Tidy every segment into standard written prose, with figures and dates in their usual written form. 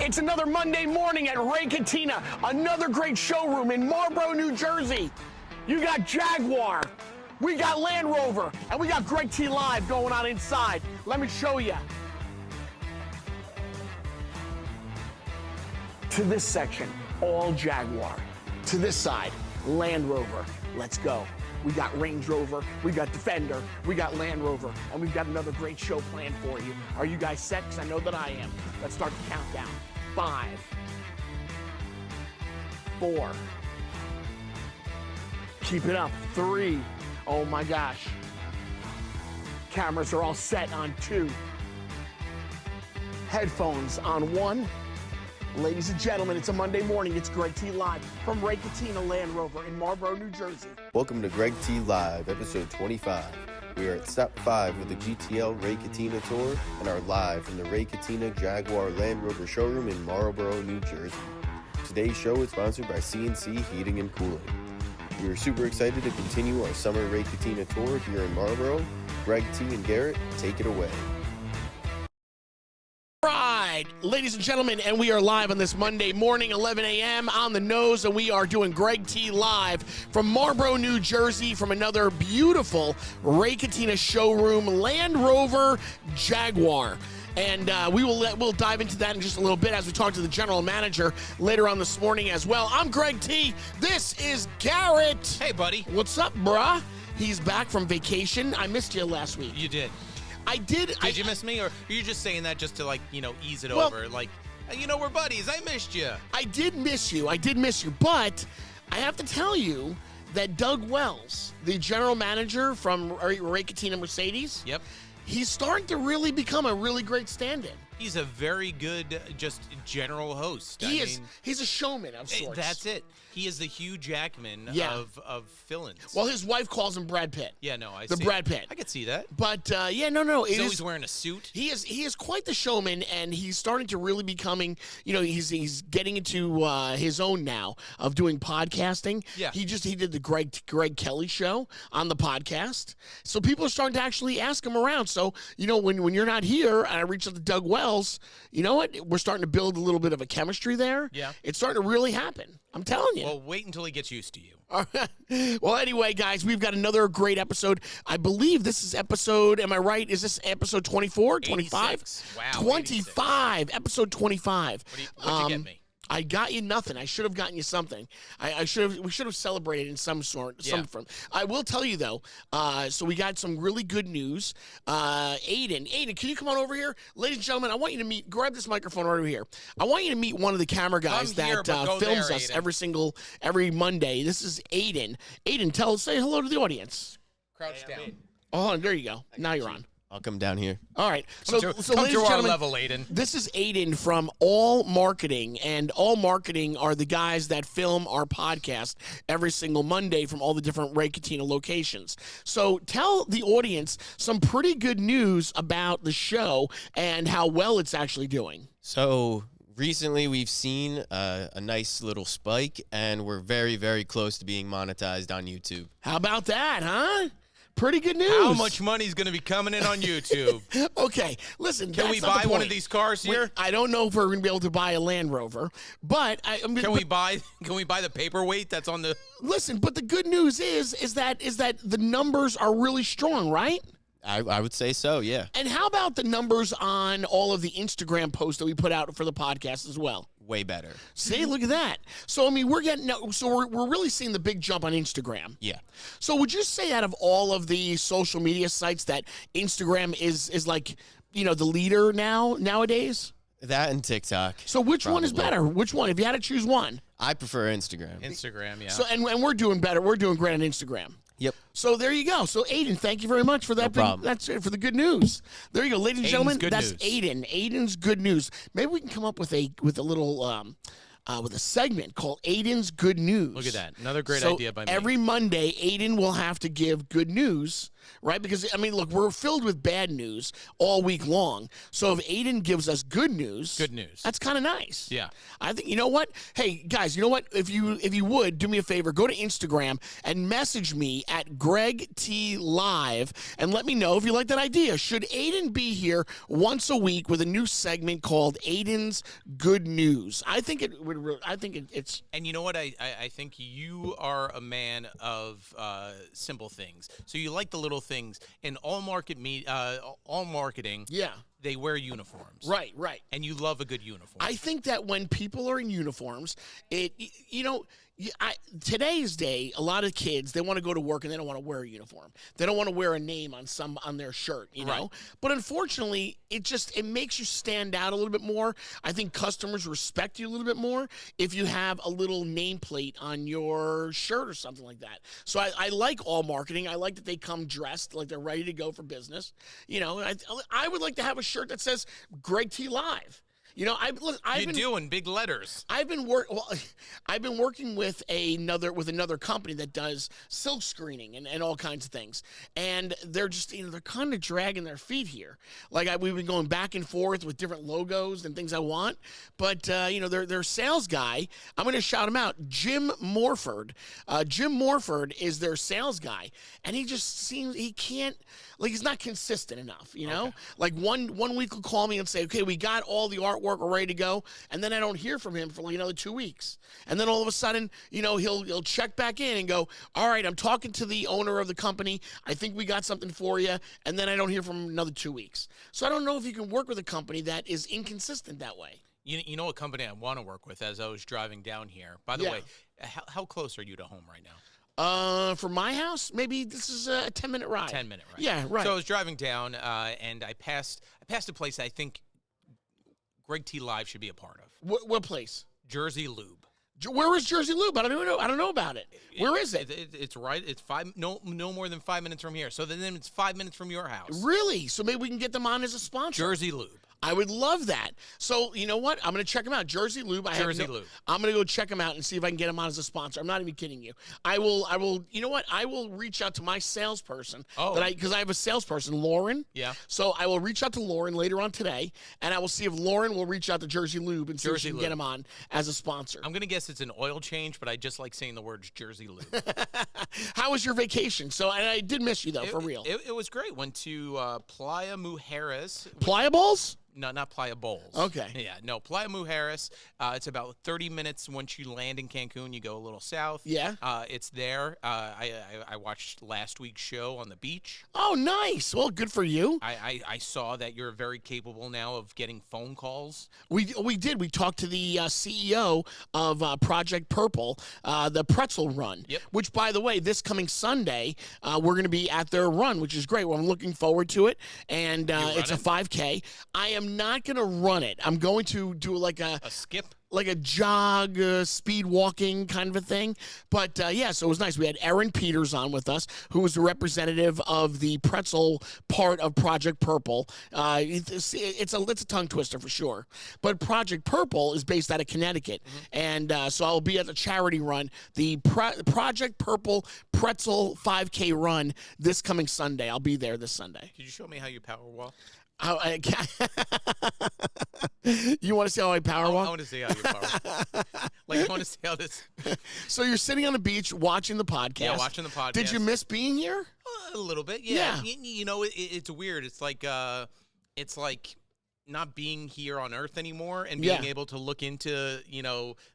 It's another Monday morning at Ray Catena, another great showroom in Marlboro, New Jersey. You got Jaguar, we got Land Rover, and we got Greg T Live going on inside. Let me show you. To this section, all Jaguar. To this side, Land Rover. Let's go. We got Range Rover, we got Defender, we got Land Rover, and we've got another great show planned for you. Are you guys set? Because I know that I am. Let's start the countdown. 5, 4. Keep it up. 3. Oh my gosh. Cameras are all set on 2. Headphones on 1. Ladies and gentlemen, it's a Monday morning. It's Greg T Live from Ray Catena Land Rover in Marlboro, New Jersey. Welcome to Greg T Live, episode 25. We are at stop 5 with the GTL Ray Catena Tour and are live from the Ray Catena Jaguar Land Rover showroom in Marlboro, New Jersey. Today's show is sponsored by CNC Heating and Cooling. We are super excited to continue our summer Ray Catena tour here in Marlboro. Greg T and Garrett, take it away. Right, ladies and gentlemen, and we are live on this Monday morning, 11 a.m. on the nose, and we are doing Greg T Live from Marlboro, New Jersey, from another beautiful Ray Catena showroom, Land Rover Jaguar. And we'll dive into that in just a little bit as we talk to the general manager later on this morning as well. I'm Greg T. This is Garrett. Hey, buddy. What's up, bruh? He's back from vacation. I missed you last week. You did. I did. Did you miss me, or are you just saying that just to, like, ease it over? Like, we're buddies. I missed you. I did miss you. But I have to tell you that Doug Wells, the general manager from Ray Catena Mercedes, Yep. he's starting to really become a really great stand-in. He's a very good, just general host. He's a showman of sorts. That's it. He is the Hugh Jackman of fill-ins. Well, his wife calls him Brad Pitt. Yeah, no, I see Brad Pitt. I could see that. But no. He's always wearing a suit. He is quite the showman, and he's starting to really becoming. He's getting into his own now of doing podcasting. Yeah. He did the Greg Kelly show on the podcast, so people are starting to actually ask him around. So when you're not here, and I reached out to Doug Wells, you know what? We're starting to build a little bit of a chemistry there. Yeah. It's starting to really happen. I'm telling you. Well, wait until he gets used to you. All right. Well, anyway, guys, we've got another great episode. I believe this is episode, am I right? Is this episode 24, 25? 86. Wow, 25, 86. Episode 25. What'd you get me? I got you nothing. I should have gotten you something. We should have celebrated in some sort. From. I will tell you though. So we got some really good news. Aiden, can you come on over here, ladies and gentlemen? I want you to meet. Grab this microphone right over here. I want you to meet one of the camera guys that films us every Monday. This is Aiden. Aiden, say hello to the audience. Crouch down. Oh, there you go. Now you're on. I'll come down here. All right. Come to ladies and our gentlemen, level, Aiden. This is Aiden from All Marketing, and All Marketing are the guys that film our podcast every single Monday from all the different Ray Catena locations. So tell the audience some pretty good news about the show and how well it's actually doing. So recently we've seen a nice little spike, and we're very, very close to being monetized on YouTube. How about that, huh? Pretty good news. How much money's going to be coming in on YouTube? Okay, listen. Can we buy one of these cars here? I don't know if we're going to be able to buy a Land Rover, but Can we buy the paperweight that's on the? Listen, but the good news is that the numbers are really strong, right? I would say so, yeah. And how about the numbers on all of the Instagram posts that we put out for the podcast as well? Way better. See, look at that. So, I mean, we're really seeing the big jump on Instagram. Yeah. So would you say out of all of the social media sites that Instagram is like, the leader nowadays? That and TikTok. So which one is better? Which one? If you had to choose one. I prefer Instagram. Instagram, yeah. So, and we're doing better. We're doing great on Instagram. Yep. So there you go. So Aiden, thank you very much for that. No problem. That's it for the good news. There you go, ladies and gentlemen. That's news. Aiden. Aiden's good news. Maybe we can come up with a little with a segment called Aiden's Good News. Look at that. Another great So idea by me. every Monday, Aiden will have to give good news, right? Because, I mean, look, we're filled with bad news all week long. So if Aiden gives us good news, that's kind of nice. Yeah. I think, you know what? Hey, guys, you know what? If you would, do me a favor, go to Instagram and message me at Greg T Live and let me know if you like that idea. Should Aiden be here once a week with a new segment called Aiden's Good News? I think it would. It's. And you know what? I think you are a man of simple things. So you like the little things. In all marketing, Yeah. they wear uniforms. Right. And you love a good uniform. I think that when people are in uniforms, today's day, a lot of kids, they want to go to work and they don't want to wear a uniform. They don't want to wear a name on their shirt, you know? Right. But unfortunately, it makes you stand out a little bit more. I think customers respect you a little bit more if you have a little nameplate on your shirt or something like that. So I like all marketing. I like that they come dressed like they're ready to go for business. You know, I would like to have a shirt that says Greg T Live. You know, you do in big letters. I've been working with another company that does silk screening and all kinds of things, and they're just they're kind of dragging their feet here. Like we've been going back and forth with different logos and things I want, but their sales guy, I'm going to shout him out, Jim Morford. Jim Morford is their sales guy, and he just seems he's not consistent enough. You know, Okay. like one week he'll call me and say, okay, we got all the artwork. We're ready to go, and then I don't hear from him for like another 2 weeks, and then all of a sudden, he'll check back in and go, all right, I'm talking to the owner of the company, I think we got something for you, and then I don't hear from him another 2 weeks. So I don't know if you can work with a company that is inconsistent that way. You know what company I want to work with as I was driving down here. By the way, how close are you to home right now? For my house, maybe this is a 10-minute ride. 10-minute ride. Yeah, right. So I was driving down, and I passed a place I think Greg T Live should be a part of. What place? Jersey Lube. Where is Jersey Lube? I don't know about it. Where is it? It's right. It's no more than 5 minutes from here. So then it's 5 minutes from your house. Really? So maybe we can get them on as a sponsor. Jersey Lube. I would love that. So, you know what? I'm going to check them out. Jersey Lube. Lube. I'm going to go check them out and see if I can get them on as a sponsor. I'm not even kidding you. I will, you know what? I will reach out to my salesperson. Because I have a salesperson, Lauren. Yeah. So I will reach out to Lauren later on today, and I will see if Lauren will reach out to Jersey Lube and see if she can get them on as a sponsor. I'm going to guess it's an oil change, but I just like saying the words Jersey Lube. How was your vacation? So, and I did miss you, though, for real. It was great. Went to Playa Mujeres. Playa Balls? No, not Playa Bowls. Okay. Yeah, no, Playa Mujeres. It's about 30 minutes once you land in Cancun. You go a little south. Yeah. It's there. I watched last week's show on the beach. Oh, nice. Well, good for you. I saw that you're very capable now of getting phone calls. We did. We talked to the CEO of Project Purple, the pretzel run. Yep. Which, by the way, this coming Sunday, we're going to be at their run, which is great. Well, I'm looking forward to it. And it's a 5K. I am not going to run it. I'm going to do like a skip. Like a jog, speed walking kind of a thing. But, so it was nice. We had Erin Peters on with us, who was the representative of the pretzel part of Project Purple. It's a tongue twister for sure. But Project Purple is based out of Connecticut. Mm-hmm. And so I'll be at the charity run, the Project Purple Pretzel 5K run this coming Sunday. I'll be there this Sunday. Could you show me how you power walk? You want to see how I power walk? I want to see how you power walk. I want to see how this. So you're sitting on the beach watching the podcast. Yeah, watching the podcast. Did you miss being here? A little bit, yeah. You know, it's weird. It's like not being here on Earth anymore and being able to look into,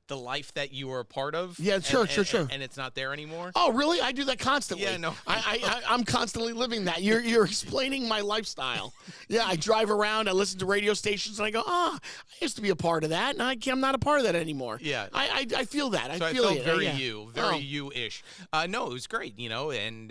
the life that you were a part of. Yeah, sure. And it's not there anymore. Oh, really? I do that constantly. Yeah, no. I'm constantly living that. You're explaining my lifestyle. Yeah, I drive around, I listen to radio stations, and I go, I used to be a part of that, and I'm not a part of that anymore. Yeah. I feel that. So I feel felt it. very you-ish. No, it was great, and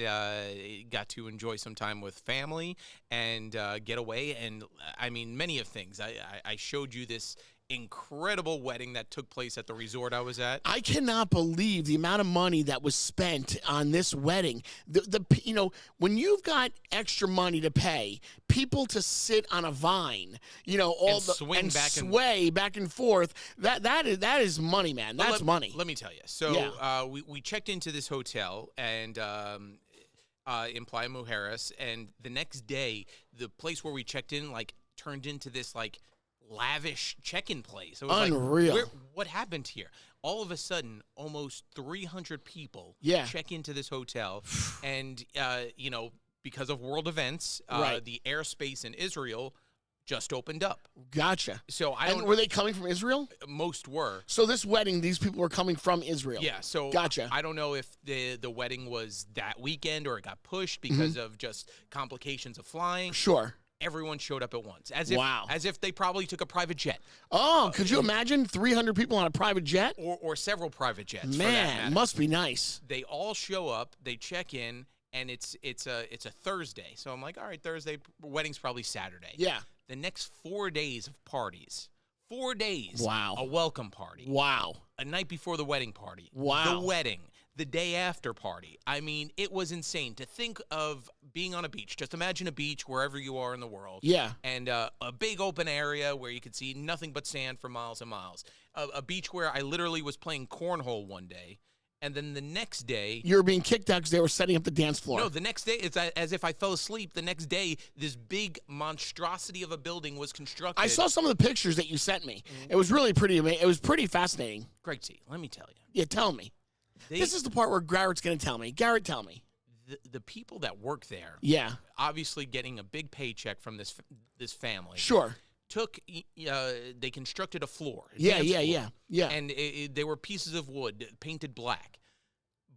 got to enjoy some time with family and get away. And, I mean, many of things. I showed you this incredible wedding that took place at the resort I was at. I cannot believe the amount of money that was spent on this wedding. You know, when you've got extra money to pay, people to sit on a vine, you know, sway back and forth. That is money, man. That's money. Let me tell you. So we checked into this hotel and in Playa Mujeres, and the next day, the place where we checked in turned into this lavish check-in place. It was unreal. What happened here? All of a sudden, almost 300 people check into this hotel, and you know, because of world events, the airspace in Israel just opened up. Gotcha. So were they coming from Israel? Most were. So this wedding, these people were coming from Israel. Yeah. So gotcha. I don't know if the wedding was that weekend or it got pushed because of just complications of flying. Sure. Everyone showed up at once, as if they probably took a private jet. Oh, could you imagine 300 people on a private jet? Or several private jets. Man, must be nice. They all show up, they check in, and it's a Thursday. So I'm like, all right, Thursday, wedding's probably Saturday. Yeah. The next 4 days of parties. 4 days. Wow. A welcome party. Wow. A night before the wedding party. Wow. The wedding. The day after party. I mean, it was insane to think of being on a beach. Just imagine a beach wherever you are in the world. Yeah. And a big open area where you could see nothing but sand for miles and miles. A beach where I literally was playing cornhole one day. And then the next day... You were being kicked out because they were setting up the dance floor. No, the next day, it's as if I fell asleep. The next day, this big monstrosity of a building was constructed. I saw some of the pictures that you sent me. It was really pretty amazing. It was pretty fascinating. Greg T, let me tell you. Yeah, tell me. This is the part where Garrett's going to tell me. Garrett, tell me. The people that work there, obviously getting a big paycheck from this family. Sure. They constructed a floor. Yeah. And they were pieces of wood painted black.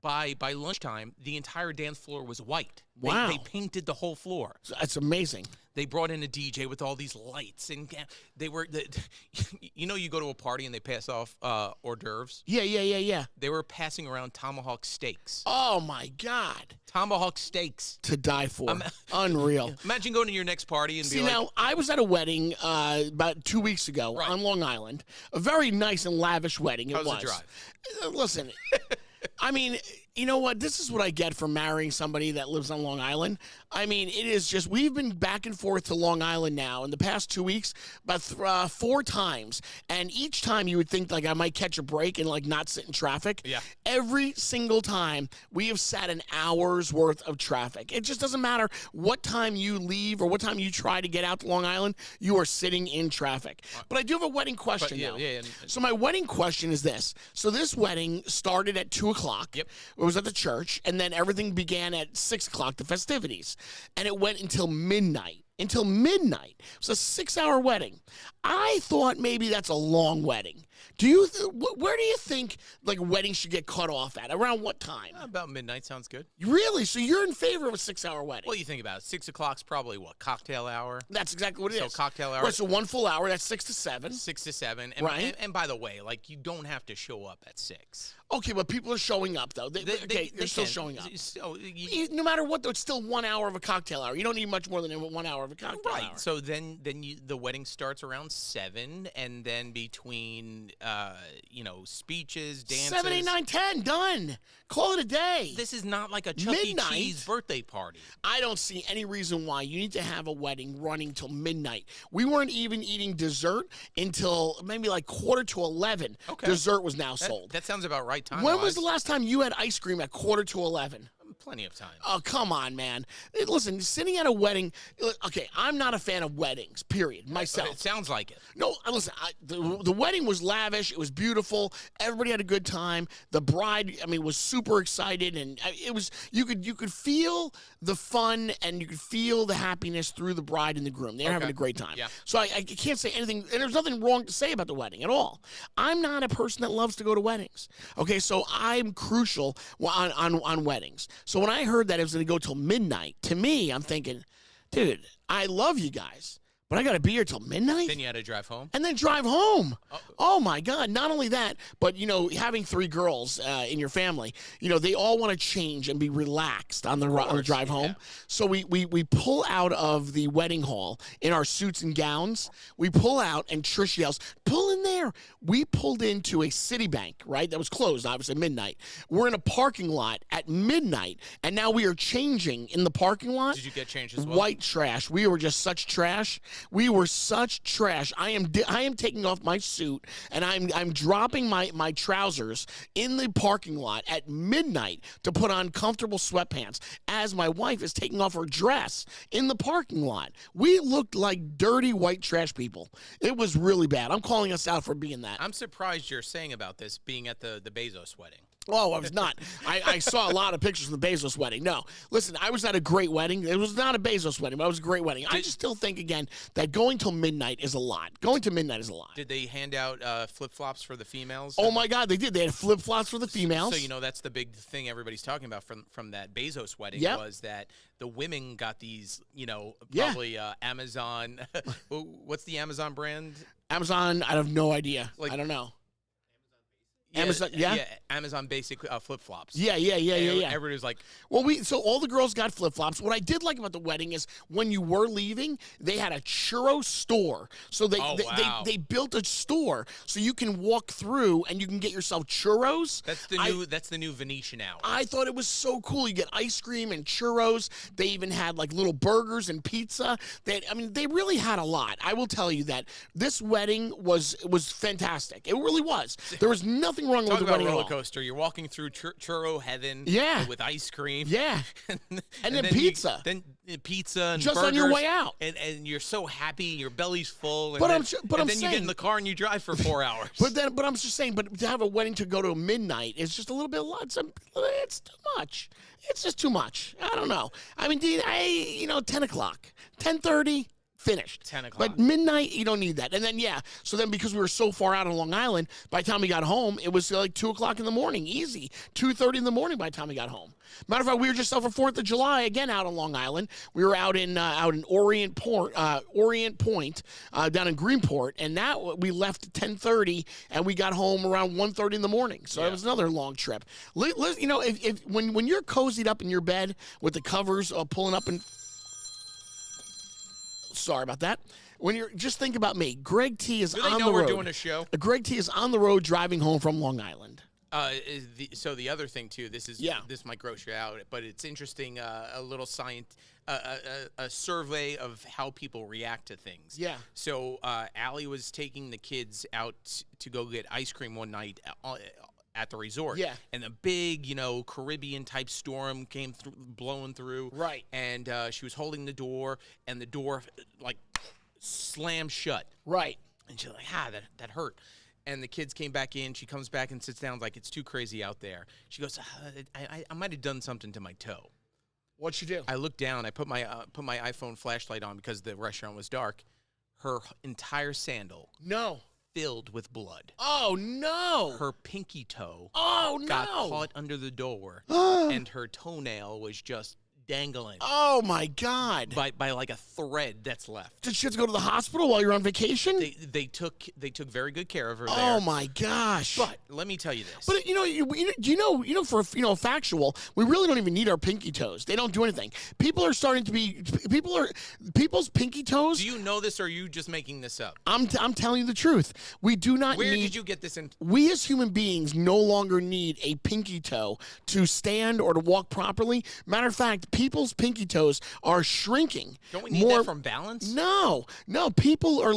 By lunchtime, the entire dance floor was white. Wow. They painted the whole floor. That's amazing. They brought in a DJ with all these lights, and they were, you know, you go to a party and they pass off hors d'oeuvres. Yeah. They were passing around tomahawk steaks. Oh my God. Tomahawk steaks to die for. Unreal. Imagine going to your next party and be like... now, I was at a wedding about 2 weeks ago on Long Island. A very nice and lavish wedding. How was the drive? Listen, I mean, you know what? This is what I get for marrying somebody that lives on Long Island. I mean, it is just, we've been back and forth to Long Island now in the past 2 weeks, about 4 times. And each time you would think like I might catch a break and like not sit in traffic. Yeah. Every single time we have sat an hour's worth of traffic. It just doesn't matter what time you leave or what time you try to get out to Long Island, you are sitting in traffic. But I do have a wedding question now. So my wedding question is this. So this wedding started at 2 o'clock. Yep. It was at the church, and then everything began at 6 o'clock, the festivities. And it went until midnight. It was a 6-hour wedding. I thought maybe that's a long wedding. Where do you think like weddings should get cut off at? Around what time? About midnight sounds good. Really? So you're in favor of a 6-hour wedding? Well, you think about it. 6 o'clock's probably what? Cocktail hour? That's exactly what it is. So cocktail hour. Right, so 1 full hour, that's 6 to 7. 6 to 7. And, right. And by the way, like you don't have to show up at 6. Okay, but people are showing up, though. They're still showing up. So no matter what, though, it's still 1 hour of a cocktail hour. You don't need much more than 1 hour of a cocktail hour. Right. So then the wedding starts around 7, and then between speeches, dances. 7, 8, 9, 10, done. Call it a day. This is not like a Chuck E. Cheese birthday party. I don't see any reason why you need to have a wedding running till midnight. We weren't even eating dessert until maybe like 11:45. Okay. Dessert was now sold. That sounds about right time. When was the last time you had ice cream at 11:45? Plenty of time. Oh, come on, man. Listen, sitting at a wedding, okay, I'm not a fan of weddings, period, myself. It sounds like it. No, listen, the wedding was lavish. It was beautiful. Everybody had a good time. The bride, was super excited, and it was, you could feel the fun, and you could feel the happiness through the bride and the groom. They're having a great time. Yeah. So I can't say anything, and there's nothing wrong to say about the wedding at all. I'm not a person that loves to go to weddings. Okay, so I'm crucial on weddings. So when I heard that it was going to go till midnight, to me, I'm thinking, dude, I love you guys, But I got to be here till midnight? Then you had to drive home? And then drive home. Oh, my God. Not only that, but, you know, having 3 girls in your family, you know, they all want to change and be relaxed on the drive home. So we pull out of the wedding hall in our suits and gowns. We pull out, and Trish yells, pull in there. We pulled into a Citibank, right? That was closed, obviously, midnight. We're in a parking lot at midnight, and now we are changing in the parking lot. Did you get changed as well? White trash. We were just such trash. We were such trash. I am taking off my suit, and I'm dropping my trousers in the parking lot at midnight to put on comfortable sweatpants as my wife is taking off her dress in the parking lot. We looked like dirty white trash people. It was really bad. I'm calling us out for being that. I'm surprised you're saying about this being at the Bezos wedding. Oh, I was not. I saw a lot of pictures from the Bezos wedding. No, listen, I was at a great wedding. It was not a Bezos wedding, but it was a great wedding. I just still think, again, that going till midnight is a lot. Going to midnight is a lot. Did they hand out flip-flops for the females? Oh, my God, they did. They had flip-flops for the females. So, you know, that's the big thing everybody's talking about from that Bezos wedding was that the women got these, you know, probably Amazon. What's the Amazon brand? Amazon, I have no idea. I don't know. Amazon, Amazon basic flip-flops. Yeah. Everybody was like, well, so all the girls got flip-flops. What I did like about the wedding is when you were leaving, they had a churro store. So they built a store so you can walk through and you can get yourself churros. That's the new Venetian hour. I thought it was so cool. You get ice cream and churros. They even had like little burgers and pizza. They really had a lot. I will tell you that this wedding was fantastic. It really was. There was nothing wrong with the wedding roller coaster. You're walking through churro heaven. With ice cream. Yeah. and then pizza. Then pizza and just burgers, on your way out. And you're so happy. Your belly's full. And then you get in the car and you drive for 4 hours. But I'm just saying. But to have a wedding to go to midnight is just a little bit. It's too much. It's just too much. I don't know. I mean, 10 o'clock, 10:30. Finished. 10 o'clock. But midnight, you don't need that. And then, so then because we were so far out on Long Island, by the time we got home, it was like 2 o'clock in the morning. Easy. 2:30 in the morning by the time we got home. Matter of fact, we were just out for 4th of July, again, out on Long Island. We were out in Orient Point, down in Greenport, and that we left at 10:30, and we got home around 1:30 in the morning. So it was another long trip. You know, when you're cozied up in your bed with the covers pulling up and... Sorry about that. When you're just think about me. Greg T is on the road. Do they know we're doing a show? Greg T is on the road driving home from Long Island. So the other thing too, this might gross you out, but it's interesting. A little science, a survey of how people react to things. Yeah. So Allie was taking the kids out to go get ice cream one night at the resort. Yeah. And a big, Caribbean type storm came through, blowing through. Right. And she was holding the door, and the door like slammed shut. Right. And she's like, that hurt. And the kids came back in. She comes back and sits down like, it's too crazy out there. She goes, I might have done something to my toe. What'd you do? I looked down. I put my iPhone flashlight on because the restaurant was dark. Her entire sandal. No. Filled with blood. Oh, no. Her pinky toe got caught under the door, and her toenail was just dangling. Oh, my God. By like a thread that's left. Did she have to go to the hospital while you're on vacation? They took very good care of her there. Oh, my gosh. But let me tell you this. But, for factual, we really don't even need our pinky toes. They don't do anything. People's pinky toes. Do you know this, or are you just making this up? I'm telling you the truth. We do not Where did you get this in? We as human beings no longer need a pinky toe to stand or to walk properly. Matter of fact, people's pinky toes are shrinking. Don't we need that from balance? No. People are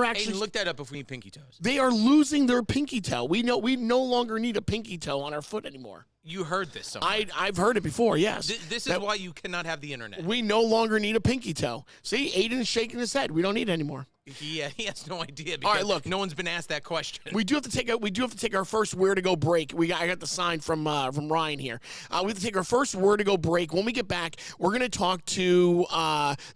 actually... Hey, look that up if we need pinky toes. They are losing their pinky toe. We no longer need a pinky toe on our foot anymore. You heard this somewhere. I've heard it before, yes. This is why you cannot have the internet. We no longer need a pinky toe. See, Aiden is shaking his head. We don't need it anymore. He has no idea because all right, look, no one's been asked that question. We do have to take our first where to go break. I got the sign from Ryan here. We have to take our first where to go break. When we get back, we're going to talk to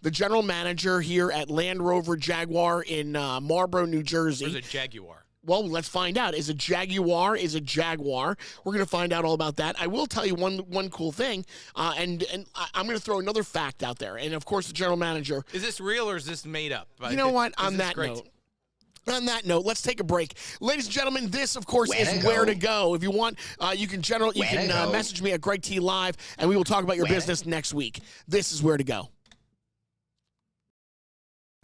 the general manager here at Land Rover Jaguar in Marlboro, New Jersey. Or is it Jaguar? Well, let's find out. Is it Jaguar? Is it Jaguar? We're going to find out all about that. I will tell you one cool thing, and I'm going to throw another fact out there. And, of course, the general manager. Is this real or is this made up? You know what? On that note, let's take a break. Ladies and gentlemen, this, of course, is Where to Go. If you want, you can message me at Greg T Live, and we will talk about your business next week. This is Where to Go.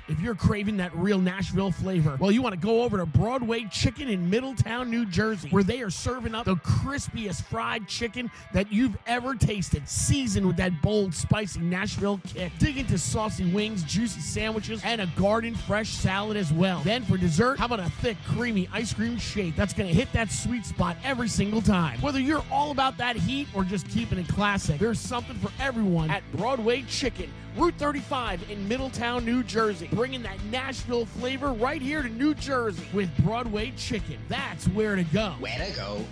If you're craving that real Nashville flavor, well, you want to go over to Broadway Chicken in Middletown, New Jersey, where they are serving up the crispiest fried chicken that you've ever tasted, seasoned with that bold, spicy Nashville kick. Dig into saucy wings, juicy sandwiches, and a garden fresh salad as well. Then for dessert, how about a thick, creamy ice cream shake that's going to hit that sweet spot every single time. Whether you're all about that heat or just keeping it classic, there's something for everyone at Broadway Chicken, Route 35 in Middletown, New Jersey. Bringing that Nashville flavor right here to New Jersey with Broadway Chicken. That's Where to Go. Where to Go.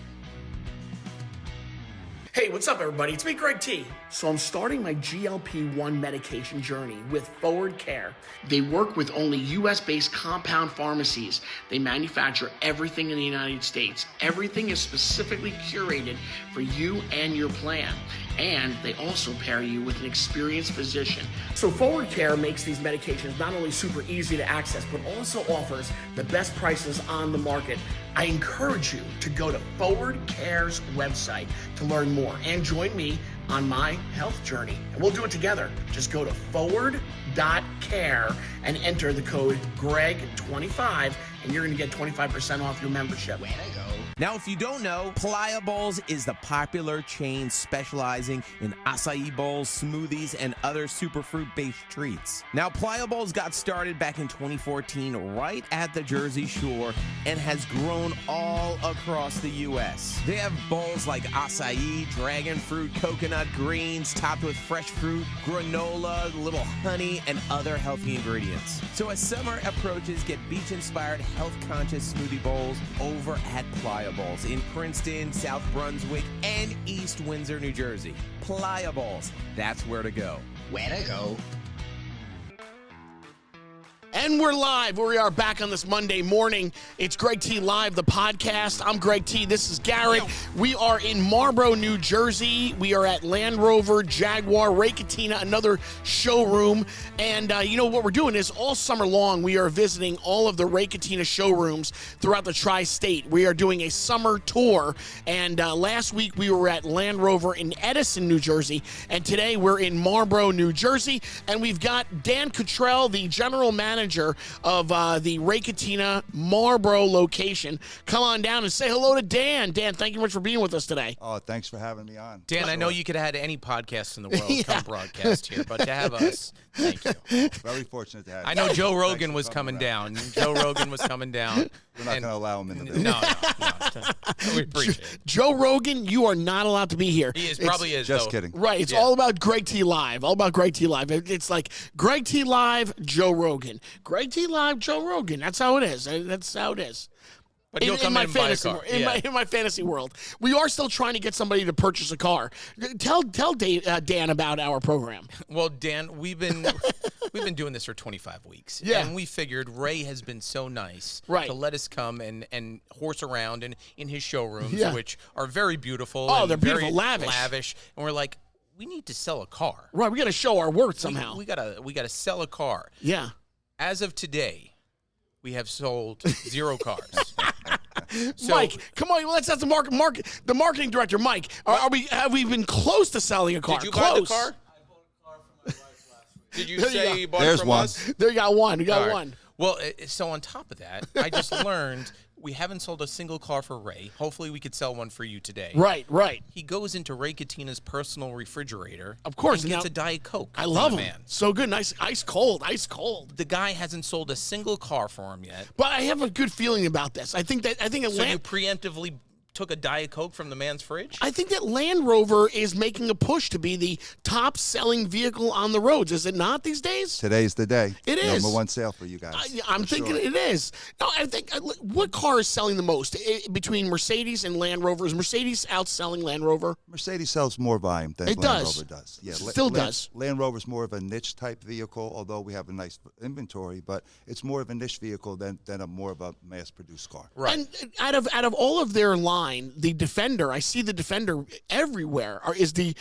Hey, what's up, everybody? It's me, Greg T. So I'm starting my GLP-1 medication journey with Forward Care. They work with only U.S.-based compound pharmacies. They manufacture everything in the United States. Everything is specifically curated for you and your plan. And they also pair you with an experienced physician. So Forward Care makes these medications not only super easy to access, but also offers the best prices on the market. I encourage you to go to Forward Care's website to learn more and join me on my health journey. And we'll do it together. Just go to forward.care and enter the code GREG25 and you're going to get 25% off your membership. Where to Go. Now, if you don't know, Playa Bowls is the popular chain specializing in acai bowls, smoothies, and other superfruit-based treats. Now, Playa Bowls got started back in 2014 right at the Jersey Shore and has grown all across the U.S. They have bowls like acai, dragon fruit, coconut greens, topped with fresh fruit, granola, little honey, and other healthy ingredients. So as summer approaches, get beach-inspired, health-conscious smoothie bowls over at Playa Bowls in Princeton, South Brunswick, and East Windsor, New Jersey. Playa Bowls, that's where to go. Where to Go. And we're live. We are back on this Monday morning. It's Greg T Live, the podcast. I'm Greg T. This is Garrett. We are in Marlboro, New Jersey. We are at Land Rover, Jaguar, Ray Catena, another showroom. And you know what we're doing is all summer long, we are visiting all of the Ray Catena showrooms throughout the tri-state. We are doing a summer tour. And last week we were at Land Rover in Edison, New Jersey. And today we're in Marlboro, New Jersey. And we've got Dan Cottrell, the general manager of the Ray Catena Marlboro location. Come on down and say hello to Dan. Dan, thank you much for being with us today. Oh, thanks for having me on. Dan, I know you could have had any podcast in the world come broadcast here, but to have us, thank you. Very fortunate to have you. I know Joe Thanks Rogan for was coming coming around. down. Joe Rogan was coming down. We're not going to allow him in the building. No. We appreciate it. Joe Rogan, you are not allowed to be here. He is, probably is, Just though. kidding. Right, it's all about Greg T Live. All about Greg T Live. It's like Greg T Live, Joe Rogan. Greg T Live, Joe Rogan. That's how it is. That's how it is. But he'll come in and buy a car. In my fantasy world, we are still trying to get somebody to purchase a car. Tell Dan about our program. Well, Dan, we've been doing this for 25 weeks. Yeah. And we figured Ray has been so nice to let us come and horse around in his showrooms, which are very beautiful. Oh, and they're beautiful, very lavish. And we're like, we need to sell a car. Right, we got to show our worth somehow. We gotta sell a car. Yeah. As of today, we have sold 0 cars. So, Mike, come on, let's ask the marketing director, Mike. Have we been close to selling a car? Did you close. buy the car? I bought a car for my wife last week. Did you say you bought There's it from one. us? There you got one. We got All right. one. Well, so on top of that, I just learned we haven't sold a single car for Ray. Hopefully we could sell one for you today. Right. He goes into Ray Catena's personal refrigerator. Of course. And gets Now, a Diet Coke. I from love the him. man. So good. Nice. Ice cold. The guy hasn't sold a single car for him yet. But I have a good feeling about this. I think So you preemptively took a Diet Coke from the man's fridge? I think that Land Rover is making a push to be the top-selling vehicle on the roads. Is it not these days? Today's the day. It is. Number one sale for you guys. I'm for thinking sure. it is. No, I think what car is selling the most between Mercedes and Land Rover? Is Mercedes outselling Land Rover? Mercedes sells more volume than It Land does. Rover does. Yeah, Still does. Land Rover's more of a niche type vehicle, although we have a nice inventory, but it's more of a niche vehicle than a more of a mass-produced car. Right. And out of all of their line, the Defender, I see the Defender everywhere. Where is the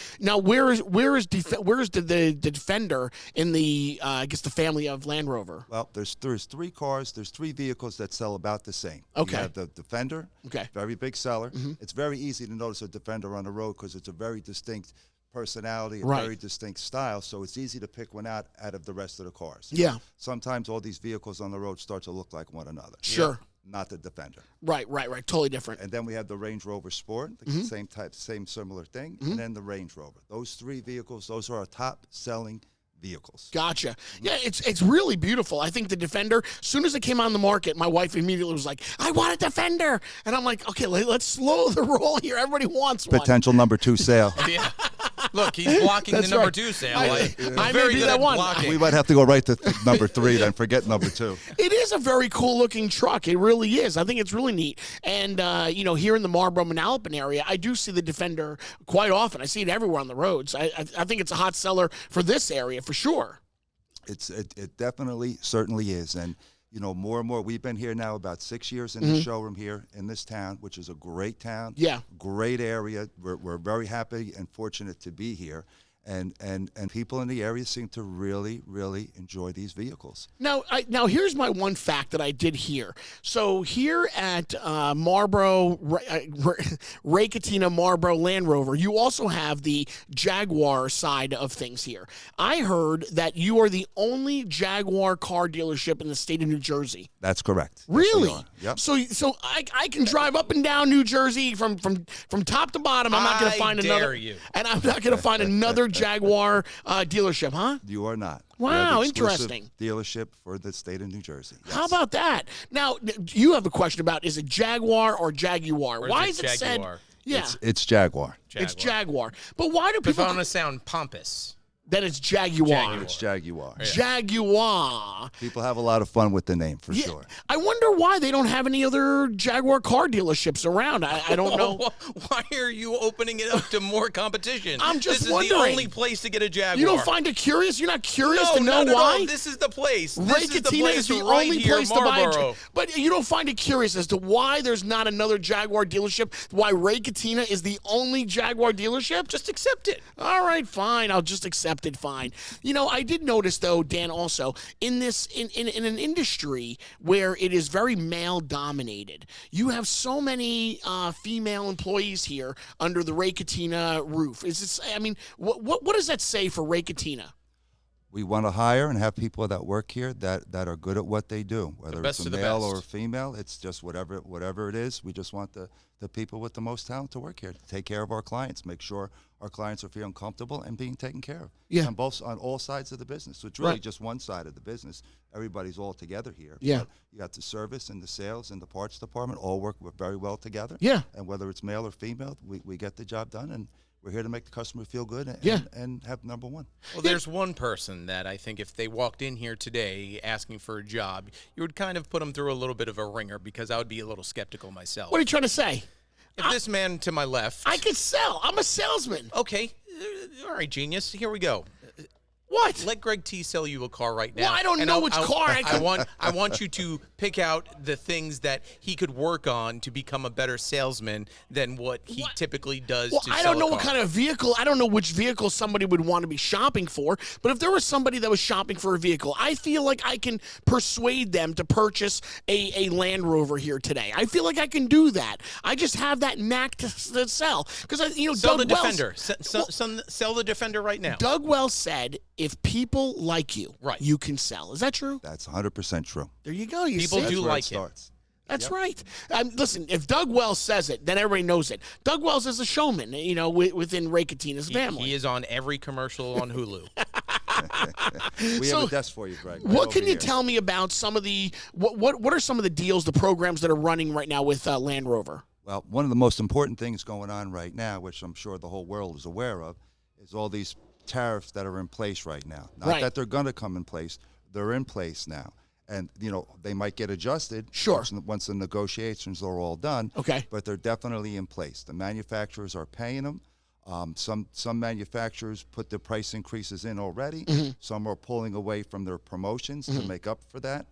Defender in the I guess the family of Land Rover? Well, there's three cars. There's three vehicles that sell about the same. Okay. You have the Defender. Okay. Very big seller. It's very easy to notice a Defender on the road because it's a very distinct personality, a Right. very distinct style. So it's easy to pick one out of the rest of the cars. Yeah. Sometimes all these vehicles on the road start to look like one another. Sure. Not the Defender. Right. Totally different. And then we have the Range Rover Sport, the same type, same similar thing, and then the Range Rover. Those three vehicles, those are our top-selling vehicles. Gotcha. Yeah, it's really beautiful. I think the Defender, as soon as it came on the market, my wife immediately was like, I want a Defender. And I'm like, okay, let's slow the roll here. Everybody wants one. Potential number 2 sale. Yeah. Look, he's blocking the That's number right. 2 sale. I may very be good that at one. blocking. We might have to go right to number 3, then forget number 2. It is a very cool looking truck. It really is. I think it's really neat. And, here in the Marlboro Manalapan area, I do see the Defender quite often. I see it everywhere on the roads. I think it's a hot seller for this area for sure. It definitely, certainly is. And, more and more, we've been here now about 6 years in the showroom here in this town, which is a great town. Yeah. Great area. We're very happy and fortunate to be here. And people in the area seem to really, really enjoy these vehicles. Now here's my one fact that I did hear. So here at Marlboro, Ray Catena Marlboro Land Rover, you also have the Jaguar side of things here. I heard that you are the only Jaguar car dealership in the state of New Jersey. That's correct. Yes, Really? we are. Yep. So I can drive up and down New Jersey from top to bottom. I'm not going to I find dare another. you. And I'm not going to find another Jaguar dealership, huh? You are not. Wow, We are the exclusive interesting. Dealership for the state of New Jersey. Yes. How about that? Now, you have a question about, is it Jaguar or Jaguar? Or Why is is it it said? Jaguar? Yeah, It's Jaguar. it's Jaguar. But why do If people I want to sound pompous. that it's Jaguar? Jaguar. It's Jaguar. Jaguar. People have a lot of fun with the name, for Yeah. sure. I wonder why they don't have any other Jaguar car dealerships around. I don't know. Why are you opening it up to more competition? I'm just This is wondering. the only place to get a Jaguar. You don't find it curious? You're not curious no, to know not at why? all. This is the place. Ray This is the Catena place is the right only here, place to buy. Marlboro. But you don't find it curious as to why there's not another Jaguar dealership? Why Ray Catena is the only Jaguar dealership? Just accept it. All right, fine. I'll just accept it. Fine. I did notice though, Dan, also in this in an industry where it is very male dominated, you have so many female employees here under the Ray Catena roof. Is this? I mean, what does that say for Ray Catena? We want to hire and have people that work here that are good at what they do, whether best it's a of the male best. or a female. It's just whatever it is. We just want the people with the most talent to work here, to take care of our clients, make sure our clients are feeling comfortable and being taken care of. Yeah. On all sides of the business. So it's really Right. just one side of the business. Everybody's all together here. Yeah. But you got the service and the sales and the parts department all work very well together. Yeah. And whether it's male or female, we get the job done, and we're here to make the customer feel good and have number one. Well, there's one person that I think if they walked in here today asking for a job, you would kind of put them through a little bit of a ringer because I would be a little skeptical myself. What are you trying to say? If this man to my left. I could sell. I'm a salesman. Okay. All right, genius. Here we go. What? Let Greg T sell you a car right now. Well, I don't and know which car I could- I want you to pick out the things that he could work on to become a better salesman than what he typically does. Well, to I sell don't know a what car. kind of vehicle. I don't know which vehicle somebody would want to be shopping for. But if there was somebody that was shopping for a vehicle, I feel like I can persuade them to purchase a Land Rover here today. I feel like I can do that. I just have that knack to sell. Because Sell Doug the Wells, Defender. Sell the Defender right now. Doug Wells said, if people like you, Right. you can sell. Is that true? That's 100% true. There you go. You People see? do That's where like it him. starts. That's right. Listen, if Doug Wells says it, then everybody knows it. Doug Wells is a showman, within Ray Catena's family. He is on every commercial on Hulu. We So, have a desk for you, Greg. right What can over you here. tell me about some of the what are some of the deals, the programs that are running right now with Land Rover? Well, one of the most important things going on right now, which I'm sure the whole world is aware of, is all these tariffs that are in place right now. Not that they're going to come in place. They're in place now. And, they might get adjusted once the negotiations are all done. Okay. But they're definitely in place. The manufacturers are paying them. Some manufacturers put the price increases in already. Some are pulling away from their promotions to make up for that.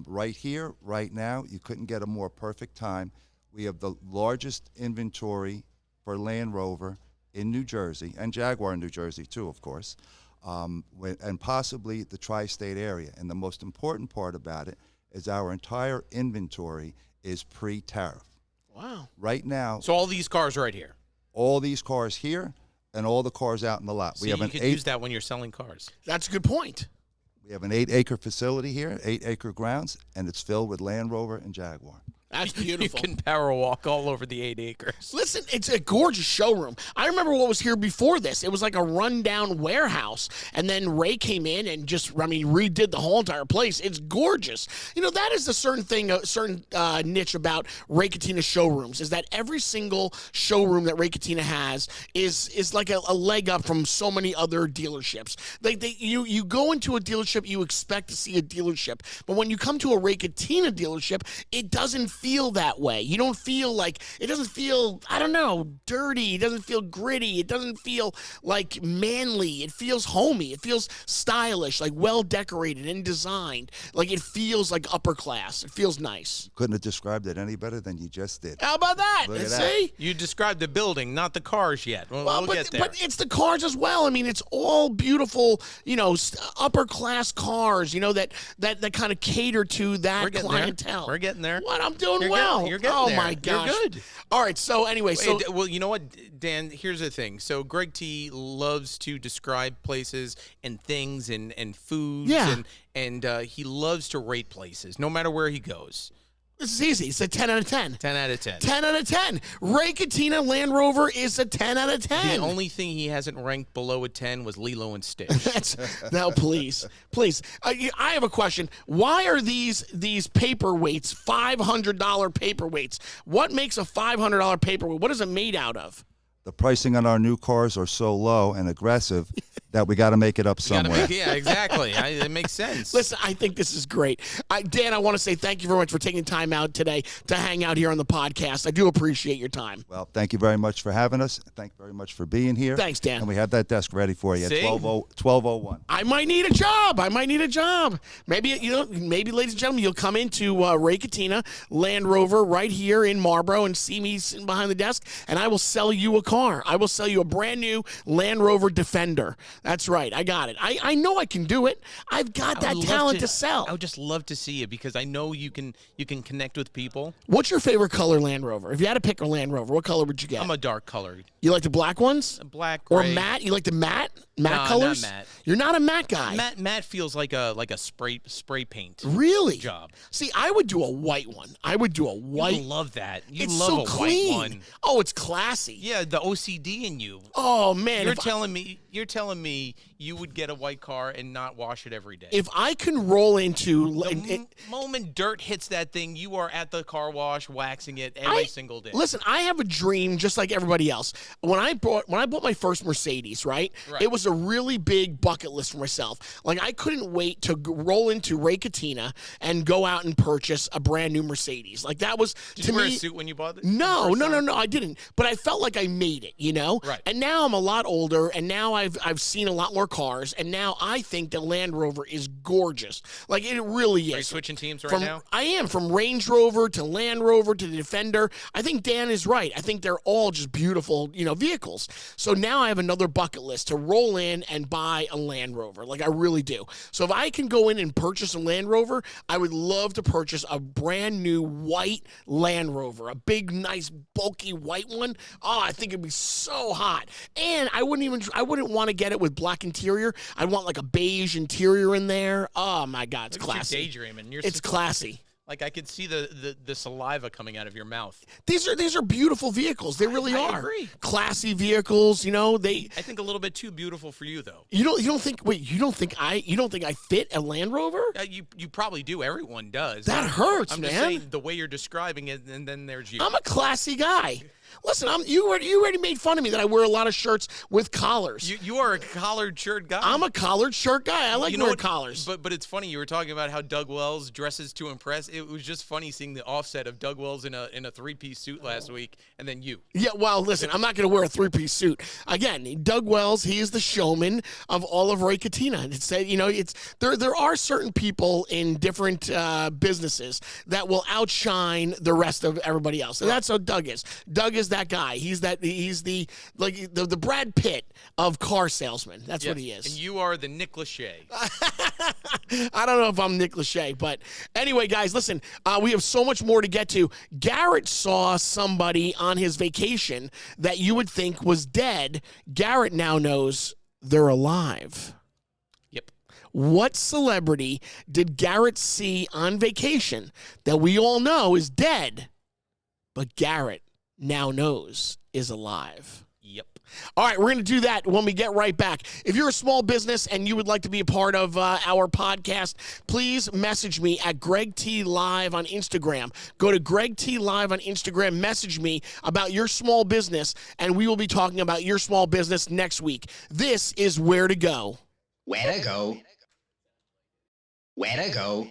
Right here, right now, you couldn't get a more perfect time. We have the largest inventory for Land Rover in New Jersey, and Jaguar in New Jersey too, of course, and possibly the tri-state area. And the most important part about it is our entire inventory is pre-tariff. Wow. Right now. So all these cars right here. All these cars here and all the cars out in the lot. So you could use that when you're selling cars. That's a good point. We have an 8-acre facility here, 8-acre grounds, and it's filled with Land Rover and Jaguar. That's beautiful. You can power walk all over the 8 acres. Listen, it's a gorgeous showroom. I remember what was here before this. It was like a rundown warehouse, and then Ray came in and redid the whole entire place. It's gorgeous. That is a certain niche about Ray Catena showrooms, is that every single showroom that Ray Catena has is like a leg up from so many other dealerships. You go into a dealership, you expect to see a dealership, but when you come to a Ray Catena dealership, it doesn't feel that way. You don't feel like, it doesn't feel, I don't know, dirty. It doesn't feel gritty. It doesn't feel like manly. It feels homey. It feels stylish, like well decorated and designed. Like it feels like upper class. It feels nice. Couldn't have described it any better than you just did. How about that? Look at See? You described the building, not the cars yet. We'll get there. But it's the cars as well. I mean, it's all beautiful, upper class cars, that kind of cater to that clientele. We're getting there. What? I'm doing You're well. You're getting oh there. My gosh. You're good. All right. So anyway, well, you know what, Dan? Here's the thing. So Greg T loves to describe places and things and foods. Yeah. And he loves to rate places, no matter where he goes. This is easy. It's a 10 out of 10. 10 out of 10. 10 out of 10. Ray Catena Land Rover is a 10 out of 10. The only thing he hasn't ranked below a 10 was Lilo and Stitch. Now, please. I have a question. Why are these paperweights $500 paperweights? What makes a $500 paperweight? What is it made out of? The pricing on our new cars are so low and aggressive that we got to make it up somewhere. Yeah, exactly. It makes sense. Listen, I think this is great. Dan, I want to say thank you very much for taking time out today to hang out here on the podcast. I do appreciate your time. Well, thank you very much for having us. Thank you very much for being here. Thanks, Dan. And we have that desk ready for you at 12:01. I might need a job. Maybe, ladies and gentlemen, you'll come into Ray Catena Land Rover right here in Marlboro and see me sitting behind the desk, and I will sell you a car. I will sell you a brand new Land Rover Defender. That's right. I got it. I know I can do it. I've got that talent to sell. I would just love to see it because I know you can connect with people. What's your favorite color Land Rover? If you had to pick a Land Rover, what color would you get? I'm a dark colored. You like the black ones? Black, or gray. matte? You like the matte No, colors? not matte. You're not a matte guy. Matte feels like a spray paint. Really? Job. See, I would do a white one. I would do a white. You love that. You it's love so a clean. white one. Oh, it's classy. Yeah, the OCD in you. Oh man, You're telling me you would get a white car and not wash it every day. If I can roll into the moment dirt hits that thing, you are at the car wash waxing it every single day. Listen, I have a dream just like everybody else. When I bought my first Mercedes, right? It was a really big bucket list for myself. Like I couldn't wait to roll into Ray Catena and go out and purchase a brand new Mercedes. Like that was Did you wear a suit when you bought it? No, I didn't. But I felt like I made it, Right. And now I'm a lot older, and now I've seen a lot more cars, and now I think the Land Rover is gorgeous. Like it really is. Are you switching teams right now? I am, from Range Rover to Land Rover to the Defender. I think Dan is right. I think they're all just beautiful, vehicles. So now I have another bucket list to roll in and buy a Land Rover. Like I really do. So if I can go in and purchase a Land Rover, I would love to purchase a brand new white Land Rover, a big, nice, bulky white one. Oh, I think it'd be so hot. And I wouldn't want to get it with black interior. I'd want like a beige interior in there. Oh my God, it's classy. You're daydreaming. It's classy. Like I could see the saliva coming out of your mouth. These are beautiful vehicles. They really I are. agree. Classy vehicles. You know, I think a little bit too beautiful for you, though. You don't think I fit a Land Rover? You probably do. Everyone does. That hurts, I'm man. just saying the way you're describing it, and then there's you. I'm a classy guy. Listen, you already made fun of me that I wear a lot of shirts with collars. You are a collared shirt guy. I'm a collared shirt guy. I like wearing collars. But it's funny. You were talking about how Doug Wells dresses to impress. It was just funny seeing the offset of Doug Wells in a three-piece suit last week, and then you. Yeah, well, listen, I'm not going to wear a three-piece suit. Again, Doug Wells, he is the showman of all of Ray Catena. There are certain people in different businesses that will outshine the rest of everybody else. And that's how Doug is. Doug is that guy. He's the Brad Pitt of car salesmen. That's what he is. And you are the Nick Lachey. I don't know if I'm Nick Lachey, but anyway, guys, listen, we have so much more to get to. Garrett saw somebody on his vacation that you would think was dead. Garrett now knows they're alive. Yep. What celebrity did Garrett see on vacation that we all know is dead, but Garrett now knows is alive? Yep. All right, we're going to do that when we get right back. If you're a small business and you would like to be a part of our podcast, please message me at Greg T Live on Instagram. Go to Greg T Live on Instagram, message me about your small business, and we will be talking about your small business next week. This is Where to Go. Where to go? Where to go?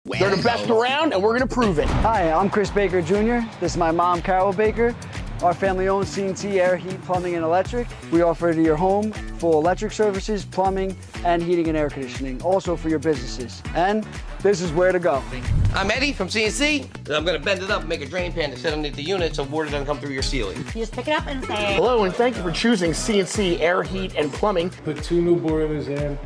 They're the best around, and we're going to prove it. Hi, I'm Chris Baker Jr. This is my mom, Carol Baker. Our family-owned CNC Air, Heat, Plumbing, and Electric. We offer to your home full electric services, plumbing, and heating and air conditioning, also for your businesses. And this is Where to Go. I'm Eddie from CNC. And I'm going to bend it up and make a drain pan to sit underneath the unit so water doesn't come through your ceiling. You just pick it up and say, Hello, and thank you for choosing CNC Air, Heat, and Plumbing. Put 2 new boilers in,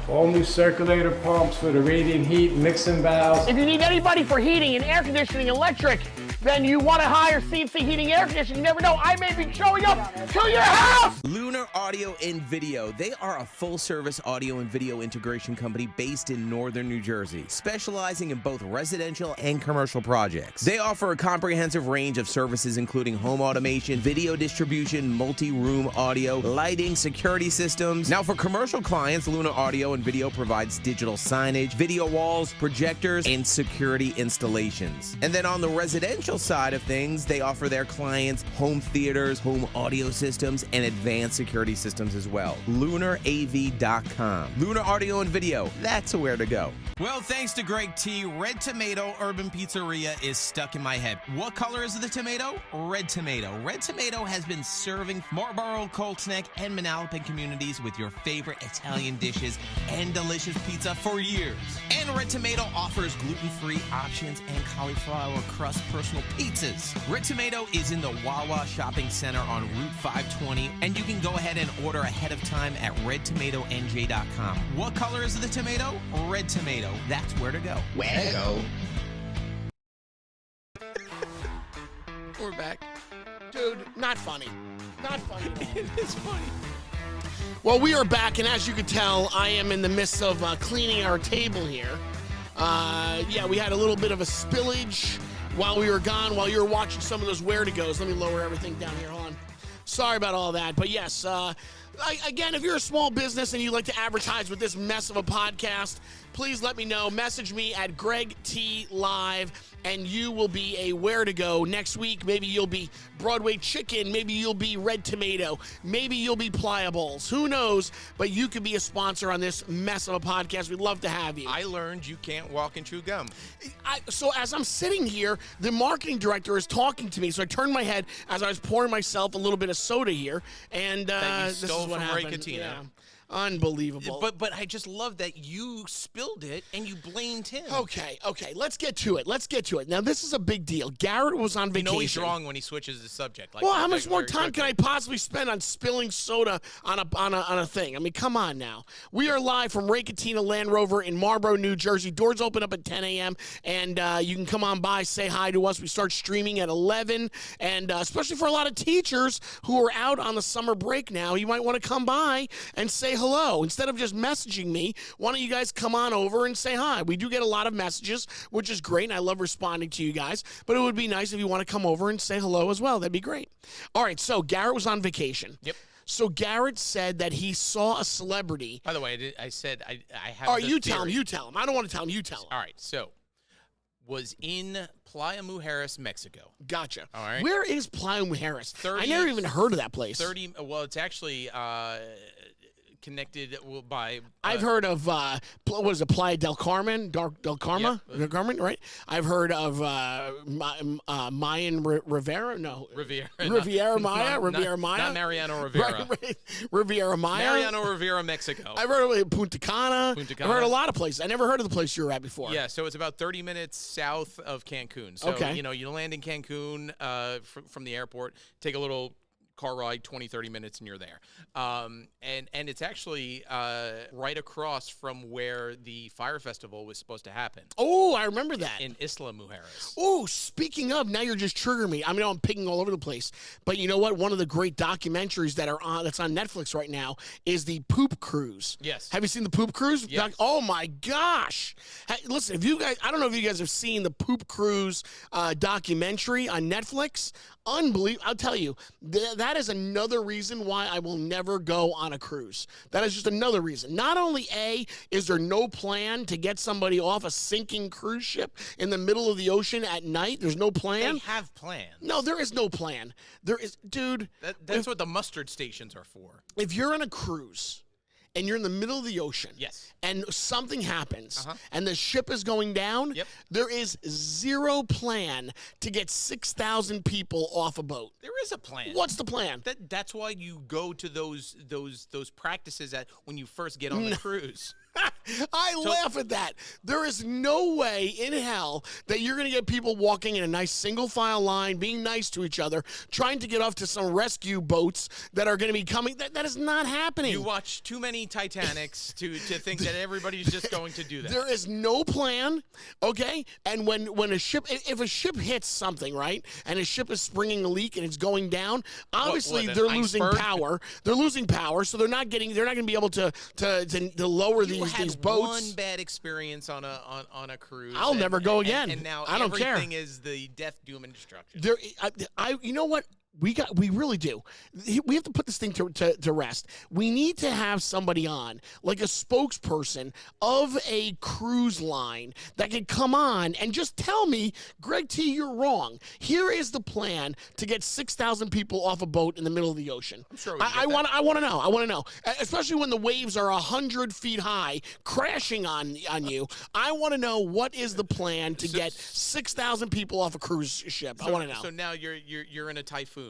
all new circulator pumps for the radiant heat, mixing valves. If you need anybody for heating and air conditioning, electric, then you want to hire CNC Heating Air Conditioning. You never know, I may be showing up to your house. Lunar Audio and Video. They are a full-service audio and video integration company based in northern New Jersey, specializing in both residential and commercial projects. They offer a comprehensive range of services including home automation, video distribution, multi-room audio, lighting, security systems. Now for commercial clients, Lunar Audio and Video provides digital signage, video walls, projectors, and security installations. And then on the residential side of things, they offer their clients home theaters, home audio systems, and advanced security systems as well. LunarAV.com. Lunar Audio and Video, that's where to go. Well, thanks to Greg T, Red Tomato Urban Pizzeria is stuck in my head. What color is the tomato? Red tomato. Red Tomato has been serving Marlboro, Cold Snack, and Manalapan communities with your favorite Italian dishes and delicious pizza for years. And Red Tomato offers gluten-free options and cauliflower crust personal pizzas. Red Tomato is in the Wawa Shopping Center on Route 520, and you can go ahead and order ahead of time at redtomatonj.com. What color is the tomato? Red tomato. That's where to go. Where to go? We're back. Dude, not funny. Not funny at all. It is funny. Well, we are back, and as you can tell, I am in the midst of cleaning our table here. Yeah, we had a little bit of a spillage while we were gone, while you were watching some of those Where to Goes. Let me lower everything down here. Hold on. Sorry about all that. But yes, again, if you're a small business and you'd like to advertise with this mess of a podcast, please let me know. Message me at Greg T Live, and you will be a Where to Go next week. Maybe you'll be Broadway Chicken. Maybe you'll be Red Tomato. Maybe you'll be Pliables. Who knows? But you could be a sponsor on this mess of a podcast. We'd love to have you. I learned you can't walk and chew gum. So as I'm sitting here, the marketing director is talking to me. So I turned my head as I was pouring myself a little bit of soda here, and That you this stole is what from Ray happened. Catena. Yeah. Unbelievable. But I just love that you spilled it and you blamed him. Okay, let's get to it. Now, this is a big deal. Garrett was on You vacation. know he's wrong when he switches the subject. Like Well, that, how much very, more very time can I quickly. possibly spend on spilling soda on a thing? I mean, come on now. We are live from Ray Catena Land Rover in Marlboro, New Jersey. Doors open up at 10 a.m., and you can come on by, say hi to us. We start streaming at 11, and especially for a lot of teachers who are out on the summer break now, you might want to come by and say hello. Instead of just messaging me, why don't you guys come on over and say hi? We do get a lot of messages, which is great, and I love responding to you guys, but it would be nice if you want to come over and say hello as well. That'd be great. All right, so Garrett was on vacation. Yep. So Garrett said that he saw a celebrity. By the way, I said I have. All right, you theory. tell him. You tell him. I don't want to tell him. You tell him. All right, so was in Playa Mujeres, Mexico. Gotcha. All right. Where is Playa Mujeres? I never even heard of that place. Well, it's actually connected by. I've heard of what is it, Playa del Carmen, del Carmen, Yep. del Carmen, right? I've heard of Mayan Rivera, Riviera Maya, not Mariano Rivera. right. Riviera Maya, Mariano Rivera, Mexico. I've heard of Punta Cana. Punta I've Cana. heard a lot of places. I never heard of the place you were at before. Yeah, so it's about 30 minutes south of Cancun. So, Okay. you land in Cancun from the airport, take a little car ride, 20, 30 minutes, and you're there. And it's actually right across from where the Fire Festival was supposed to happen. Oh, I remember that. In Isla Mujeres. Oh, speaking of, now you're just triggering me. I mean, I'm picking all over the place. But you know what? One of the great documentaries that's on Netflix right now is the Poop Cruise. Yes. Have you seen the Poop Cruise? Yes. Oh my gosh. Hey, listen, if you guys, I don't know if you guys have seen the Poop Cruise documentary on Netflix. Unbelievable. I'll tell you, that is another reason why I will never go on a cruise. That is just another reason. Not only is there no plan to get somebody off a sinking cruise ship in the middle of the ocean at night. There's no plan. They have plans. No, there is no plan. There is, dude. That's what the mustard stations are for. If you're on a cruise and you're in the middle of the ocean, Yes. and something happens, Uh-huh. and the ship is going down, Yep. there is zero plan to get 6,000 people off a boat. There is a plan. What's the plan? That's why you go to those practices when you first get on the cruise. I laugh at that. There is no way in hell that you're going to get people walking in a nice single file line, being nice to each other, trying to get off to some rescue boats that are going to be coming. That is not happening. You watch too many Titanics to think that everybody's just going to do that. There is no plan, okay? And when a ship, if a ship hits something, right, and a ship is springing a leak and it's going down, obviously an they're iceberg? losing power. They're losing power, so they're not going to be able to lower You these had boats. one bad experience on a cruise. I'll never go again. And now I don't care. everything is the death, doom, and destruction. You know what? We really do. We have to put this thing to rest. We need to have somebody on, like a spokesperson of a cruise line that can come on and just tell me, Greg T, you're wrong. Here is the plan to get 6,000 people off a boat in the middle of the ocean. I'm sure I want to know. I want to know, especially when the waves are 100 feet high, crashing on you. I want to know what is the plan to get 6,000 people off a cruise ship. I want to know. So now you're in a typhoon.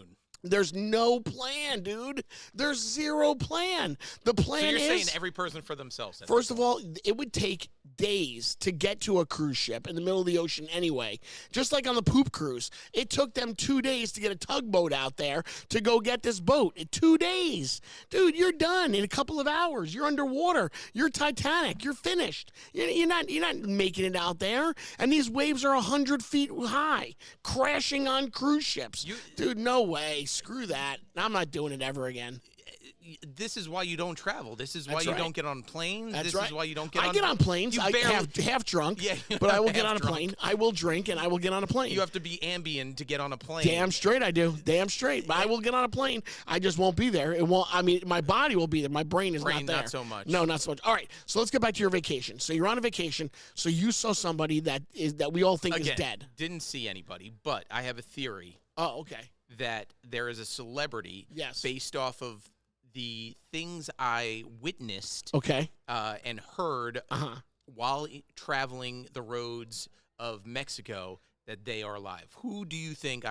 There's no plan, dude. There's zero plan. The plan So you're is, saying every person for themselves. then? first of all, it would take days to get to a cruise ship in the middle of the ocean anyway. Just like on the Poop Cruise. It took them 2 days to get a tugboat out there to go get this boat. 2 days. Dude, you're done in a couple of hours. You're underwater. You're Titanic. You're finished. You're not making it out there. And these waves are 100 feet high, crashing on cruise ships. Dude, no way. Screw that. I'm not doing it ever again. This is why you don't travel. This is why That's you right. don't get on planes. That's This right. is why you don't get I on get on planes. You I barely- half drunk, Yeah, but I will get half on a drunk. plane. I will drink and I will get on a plane. You have to be Ambien to get on a plane. Damn straight I do. Damn straight. But I will get on a plane. I just won't be there. It won't. I mean, my body will be there. My brain is Brain, not there. not so much. No, not so much. All right. So let's get back to your vacation. So you're on a vacation. So you saw somebody that we all think Again, is dead. Didn't see anybody, but I have a theory Oh, okay. that there is a celebrity Yes. based off of the things I witnessed Okay. and heard Uh-huh. while traveling the roads of Mexico that they are alive. Who do you think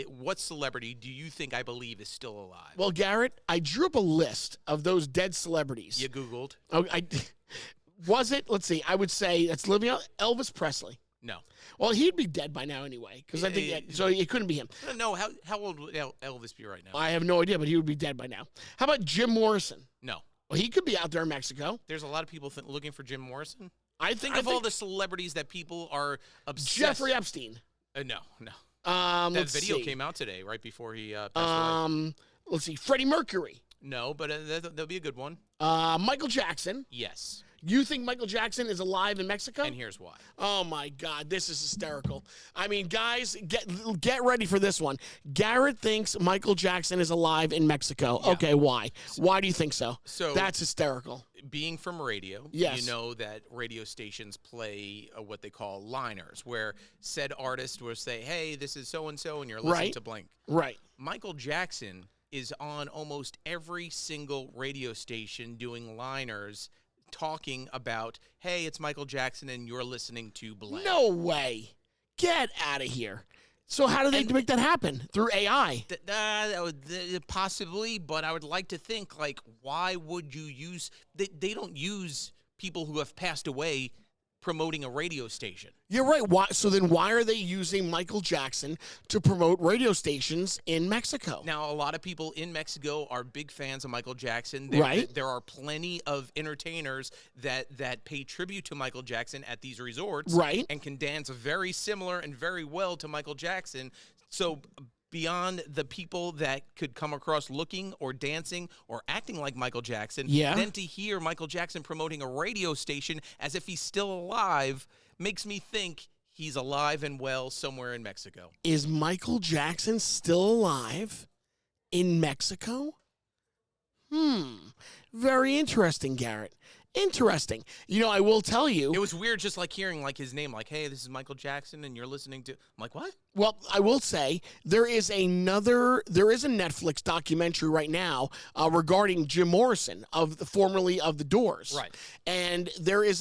what celebrity do you think I believe is still alive? Well, Garrett, I drew up a list of those dead celebrities. You Googled? Oh, was it? Let's see. I would say that's living out Elvis Presley. No. Well, he'd be dead by now anyway, because I think so. It couldn't be him. No, how old would Elvis be right now? I have no idea, but he would be dead by now. How about Jim Morrison? No. Well, he could be out there in Mexico. There's a lot of people looking for Jim Morrison. I Think think of all the celebrities that people are obsessed. Jeffrey Epstein. No. That That video came out today, right before he passed away. Let's see, Freddie Mercury. No, but that'll be a good one. Michael Jackson. Yes. You think Michael Jackson is alive in Mexico? And here's why. Oh my God, this is hysterical. I mean, guys, get ready for this one. Garrett thinks Michael Jackson is alive in Mexico. Yeah. Okay, why? Why do you think so? So that's hysterical. Being from radio, Yes. you know that radio stations play what they call liners, where said artist will say, "Hey, this is so and so, and you're listening Right. to blank." Right. Michael Jackson is on almost every single radio station doing liners, talking about, "Hey, it's Michael Jackson, and you're listening to blank." No way. Get out of here. So how do they make that happen? Through AI? Possibly, but I would like to think, like, why would you use... They don't use people who have passed away promoting a radio station. You're right. Why? So then why are they using Michael Jackson to promote radio stations in Mexico? Now, a lot of people in Mexico are big fans of Michael Jackson. Right. There are plenty of entertainers that pay tribute to Michael Jackson at these resorts. Right. And can dance very similar and very well to Michael Jackson. So beyond the people that could come across looking or dancing or acting like Michael Jackson, Yeah. then to hear Michael Jackson promoting a radio station as if he's still alive makes me think he's alive and well somewhere in Mexico. Is Michael Jackson still alive in Mexico? Very interesting, Garrett. Interesting. You know, I will tell you. It was weird just like hearing like his name, like, "Hey, this is Michael Jackson and you're listening to..." I'm like, what? Well, I will say there is a Netflix documentary right now regarding Jim Morrison formerly of the Doors. Right. And there's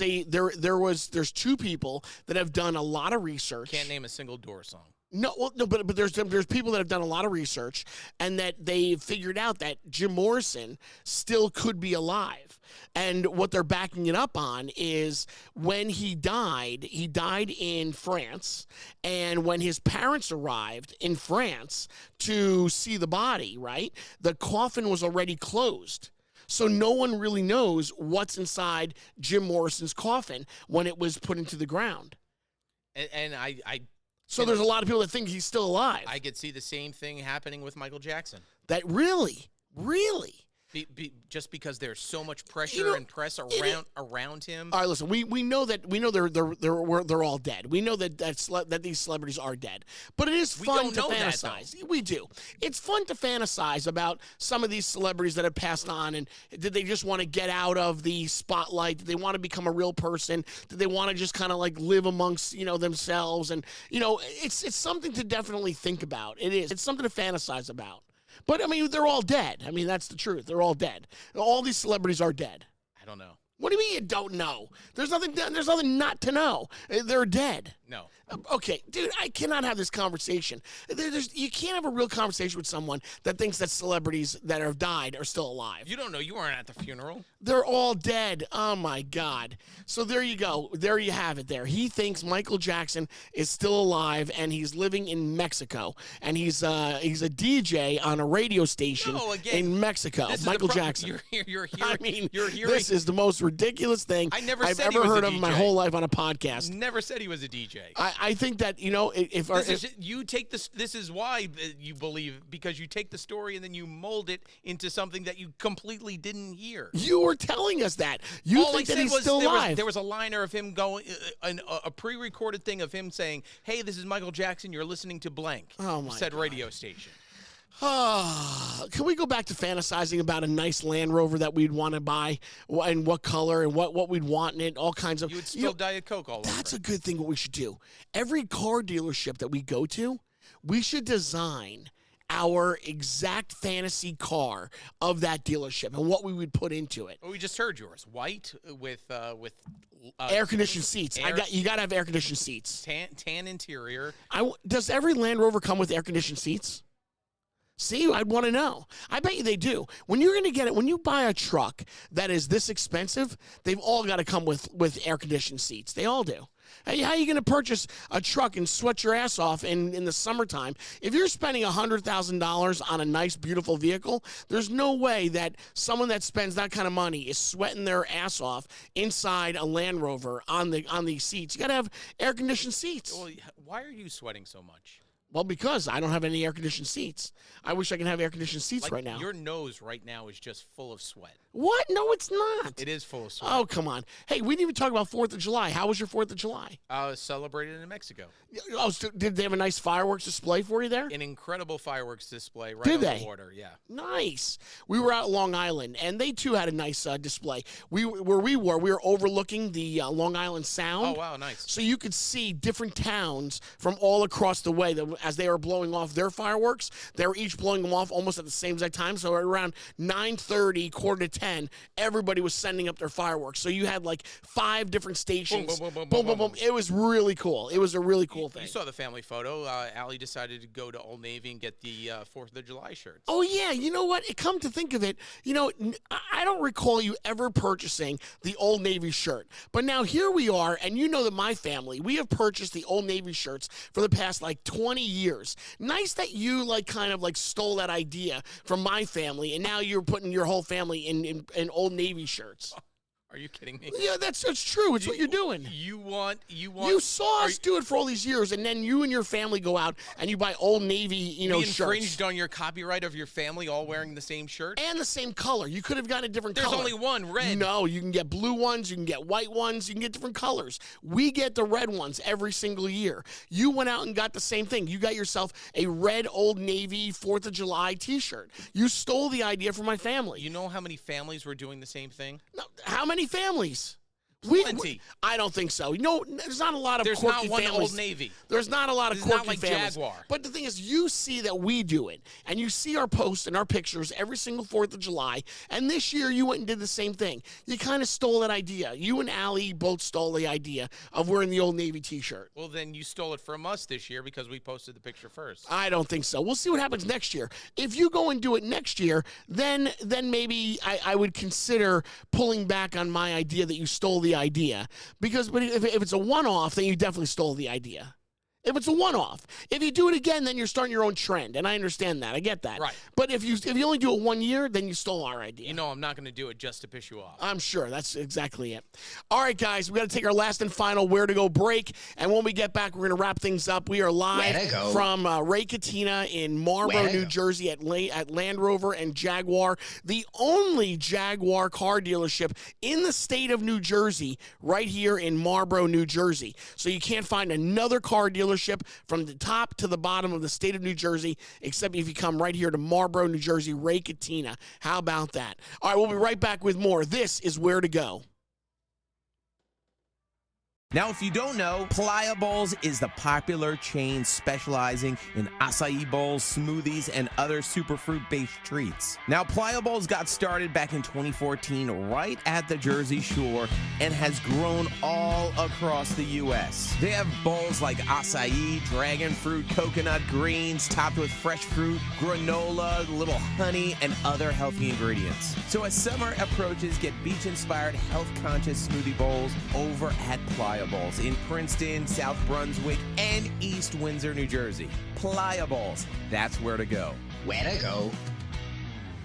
two people that have done a lot of research. Can't name a single Doors song. No, but there's people that have done a lot of research and that they figured out that Jim Morrison still could be alive. And what they're backing it up on is when he died in France. And when his parents arrived in France to see the body, right, the coffin was already closed. So no one really knows what's inside Jim Morrison's coffin when it was put into the ground. And So there's a lot of people that think he's still alive. I could see the same thing happening with Michael Jackson. That really? Just because there's so much pressure and press around him. All right, listen. We know they're all dead. We know that these celebrities are dead. But it is fun to fantasize. We do. It's fun to fantasize about some of these celebrities that have passed on, and did they just want to get out of the spotlight? Did they want to become a real person? Did they want to just kind of like live amongst themselves? And it's something to definitely think about. It is. It's something to fantasize about. But, I mean, they're all dead. I mean, that's the truth. They're all dead. All these celebrities are dead. I don't know. What do you mean you don't know? There's nothing not to know. They're dead. No. Okay, dude, I cannot have this conversation. You can't have a real conversation with someone that thinks that celebrities that have died are still alive. You don't know. You weren't at the funeral. They're all dead. Oh, my God. So there you go. There you have it there. He thinks Michael Jackson is still alive, and he's living in Mexico. And he's a DJ on a radio station in Mexico. Michael Jackson. You're hearing, I mean, you're hearing, this is the most ridiculous thing I've said he ever was heard a of in DJ. my whole life on a podcast. Never said he was a DJ. I think that, You take this. This is why you believe, because you take the story and then you mold it into something that you completely didn't hear. You were telling us that. You All think I that said he's was still alive. there was a liner of him going, a pre-recorded thing of him saying, "Hey, this is Michael Jackson. You're listening to blank." Oh, my said God. radio station. Can we go back to fantasizing about a nice Land Rover that we'd want to buy, and what color and what we'd want in it, all kinds of... You would spill Diet Coke all over. That's a good thing what we should do. Every car dealership that we go to, we should design our exact fantasy car of that dealership and what we would put into it. Well, we just heard yours. White with air-conditioned seats. You got to have air-conditioned seats. Tan interior. Does every Land Rover come with air-conditioned seats? See, I'd want to know. I bet you they do. When you're going to get it, when you buy a truck that is this expensive, they've all got to come with air-conditioned seats. They all do. Hey, how are you going to purchase a truck and sweat your ass off in the summertime? If you're spending $100,000 on a nice, beautiful vehicle, there's no way that someone that spends that kind of money is sweating their ass off inside a Land Rover on the seats. You got to have air-conditioned seats. Well, why are you sweating so much? Well, because I don't have any air-conditioned seats. I wish I could have air-conditioned seats Like, right now. your nose right now is just full of sweat. What? No, it's not. It is full of sweat. Oh, come on. Hey, we didn't even talk about 4th of July. How was your 4th of July? Celebrated in Mexico. Oh, so did they have a nice fireworks display for you there? An incredible fireworks display right Did on they? the water. Yeah. Nice. We were out at Long Island, and they too had a nice display. We were overlooking the Long Island Sound. Oh, wow, nice. So you could see different towns from all across the way as they were blowing off their fireworks. They were each blowing them off almost at the same exact time. So around 9:30, quarter to 10, everybody was sending up their fireworks. So you had like 5 different stations. Boom, boom, boom, boom, boom, boom. It was really cool. It was a really cool thing. You saw the family photo. Allie decided to go to Old Navy and get the 4th of July shirts. Oh, yeah. You know what? Come to think of it, I don't recall you ever purchasing the Old Navy shirt. But now here we are, and you know that my family, we have purchased the Old Navy shirts for the past, 20 years. Nice that you, kind of stole that idea from my family, and now you're putting your whole family in Old Navy shirts. Are you kidding me? Yeah, that's true. It's what you're doing. You saw us do it for all these years, and then you and your family go out and you buy Old Navy, We shirts. infringed on your copyright of your family all wearing the same shirt? And the same color. You could have gotten a different There's color. only one, red. No, you can get blue ones, you can get white ones, you can get different colors. We get the red ones every single year. You went out and got the same thing. You got yourself a red Old Navy 4th of July t-shirt. You stole the idea from my family. You know how many families were doing the same thing? No, how many families? Plenty. I don't think so. No, there's not a lot of There's quirky not one families. Old Navy. There's not a lot of This is quirky not like families. Jaguar. But the thing is, you see that we do it, and you see our posts and our pictures every single 4th of July, and this year you went and did the same thing. You kind of stole that idea. You and Allie both stole the idea of wearing the Old Navy t-shirt. Well, then you stole it from us this year because we posted the picture first. I don't think so. We'll see what happens next year. If you go and do it next year, then maybe I would consider pulling back on my idea that you stole the idea. But if it's a one-off, then you definitely stole the idea. If it's a one-off. If you do it again, then you're starting your own trend, and I understand that. I get that. Right. But if you only do it 1 year, then you stole our idea. You know I'm not going to do it just to piss you off. I'm sure. That's exactly it. All right, guys, we got to take our last and final Where to Go break, and when we get back, we're going to wrap things up. We are live from Ray Catena in Marlboro, New Jersey at Land Rover and Jaguar, the only Jaguar car dealership in the state of New Jersey, right here in Marlboro, New Jersey. So you can't find another car dealership from the top to the bottom of the state of New Jersey, except if you come right here to Marlboro, New Jersey, Ray Catena. How about that? All right, we'll be right back with more. This is Where to Go. Now, if you don't know, Playa Bowls is the popular chain specializing in acai bowls, smoothies, and other superfruit-based treats. Now, Playa Bowls got started back in 2014 right at the Jersey Shore and has grown all across the U.S. They have bowls like acai, dragon fruit, coconut greens, topped with fresh fruit, granola, little honey, and other healthy ingredients. So as summer approaches, get beach-inspired, health-conscious smoothie bowls over at Playa Bowls in Princeton, South Brunswick, and East Windsor, New Jersey. Playa Bowls, that's where to go. Where to go?